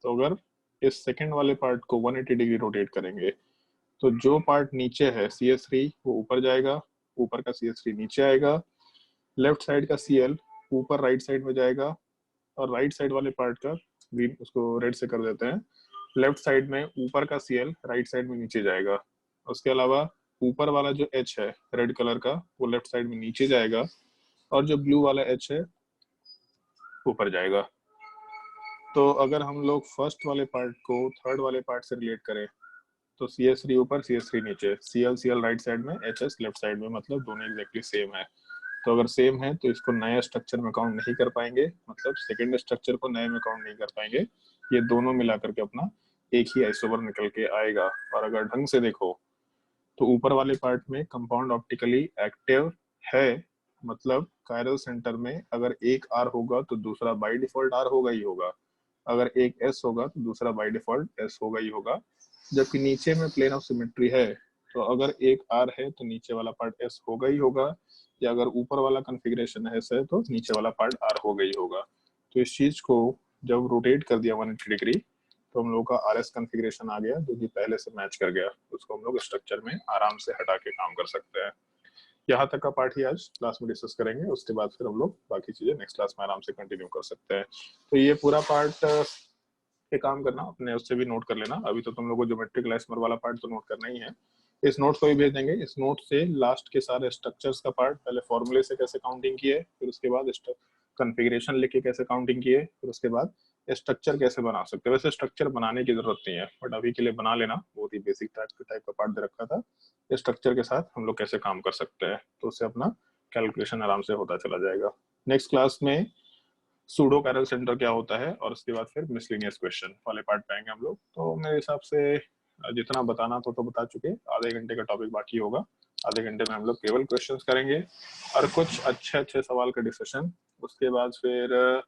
तो अगर इस सेकंड वाले पार्ट को 180 डिग्री रोटेट करेंगे तो जो पार्ट नीचे है CH3 वो ऊपर जाएगा, ऊपर का CH3 नीचे आएगा, लेफ्ट साइड का Cl ऊपर राइट साइड में जाएगा, और राइट साइड वाले पार्ट का ग्रीन, उसको रेड से कर देते हैं, लेफ्ट साइड में ऊपर का Cl राइट साइड में नीचे जाएगा। उसके अलावा ऊपर वाला जो H है रेड कलर का वो लेफ्ट साइड में नीचे जाएगा, और जो ब्लू वाला H है ऊपर जाएगा। तो अगर हम लोग फर्स्ट वाले पार्ट को थर्ड वाले पार्ट से रिलेट करें तो CH3 ऊपर CH3 नीचे, Cl राइट साइड में, HS लेफ्ट साइड में, मतलब दोनों एग्जैक्टली सेम है। तो अगर सेम है तो इसको नए स्ट्रक्चर में काउंट नहीं कर पाएंगे, मतलब सेकंड स्ट्रक्चर को नए में काउंट नहीं कर पाएंगे, ये दोनों मिला करके अपना एक ही आइसोमर निकल के आएगा। और अगर ढंग से देखो तो ऊपर वाले पार्ट में कंपाउंड ऑप्टिकली एक्टिव है, मतलब कायरल सेंटर में अगर एक R होगा तो दूसरा बाय डिफॉल्ट R होगा ही होगा, अगर एक S होगा तो दूसरा बाय डिफॉल्ट S होगा ही होगा। जबकि नीचे में प्लेन ऑफ सिमेट्री है, तो अगर एक R है तो नीचे वाला पार्ट S होगा ही होगा, या अगर ऊपर वाला कॉन्फ़िगरेशन S है तो नीचे वाला पार्ट R होगा ही होगा। तो इस चीज को जब रोटेट कर दिया 180 डिग्री तो हम लोग का RS कॉन्फ़िगरेशन आ गया, जो कि पहले से मैच कर गया। उसको हम लोग स्ट्रक्चर में आराम से हटा के काम कर सकते हैं। यहाँ तक का पार्ट ही आज क्लास में डिस्कस करेंगे, उसके बाद फिर हम लोग बाकी चीजें नेक्स्ट क्लास में आराम से कंटिन्यू कर सकते हैं। तो ये पूरा पार्ट पे काम करना, अपने उससे भी नोट कर लेना। अभी तो तुम लोग को ज्योमेट्रिक आइसोमर वाला पार्ट तो नोट करना ही है, इस नोट को भी भेज देंगे। इस नोट से लास्ट के सारे स्ट्रक्चर्स का पार्ट, पहले फॉर्मूले से कैसे काउंटिंग किए, फिर उसके बाद कॉन्फ़िगरेशन लिख के कैसे काउंटिंग किए, फिर उसके बाद स्ट्रक्चर कैसे बना सकते हैं। वैसे स्ट्रक्चर बनाने की जरूरत नहीं है, बट अभी के लिए बना लेना, बहुत ही बेसिक टाइप का पार्ट दे रखा था। स्ट्रक्चर के साथ हम लोग कैसे काम कर सकते हैं, तो उससे अपना कैलकुलेशन आराम से होता चला जाएगा। नेक्स्ट क्लास में सूडो कायरल सेंटर क्या होता है, और उसके बाद फिर मिसलेनियस क्वेश्चन वाले पार्ट पे आएंगे हम लोग। तो मेरे हिसाब से जितना बताना तो बता चुके, आधे घंटे का टॉपिक बाकी होगा। आधे घंटे में हम लोग केवल क्वेश्चंस करेंगे और कुछ अच्छे सवाल का डिस्कशन। उसके बाद फिर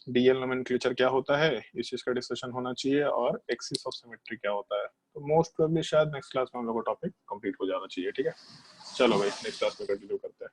डीएल नोमेनक्लेचर क्या होता है, इस चीज का डिस्कशन होना चाहिए, और एक्सिस ऑफ सिमेट्री क्या होता है। तो मोस्ट प्रोबेबली शायद नेक्स्ट क्लास में हम लोग का टॉपिक कंप्लीट हो जाना चाहिए। ठीक है, चलो भाई नेक्स्ट क्लास में कंटिन्यू करते हैं।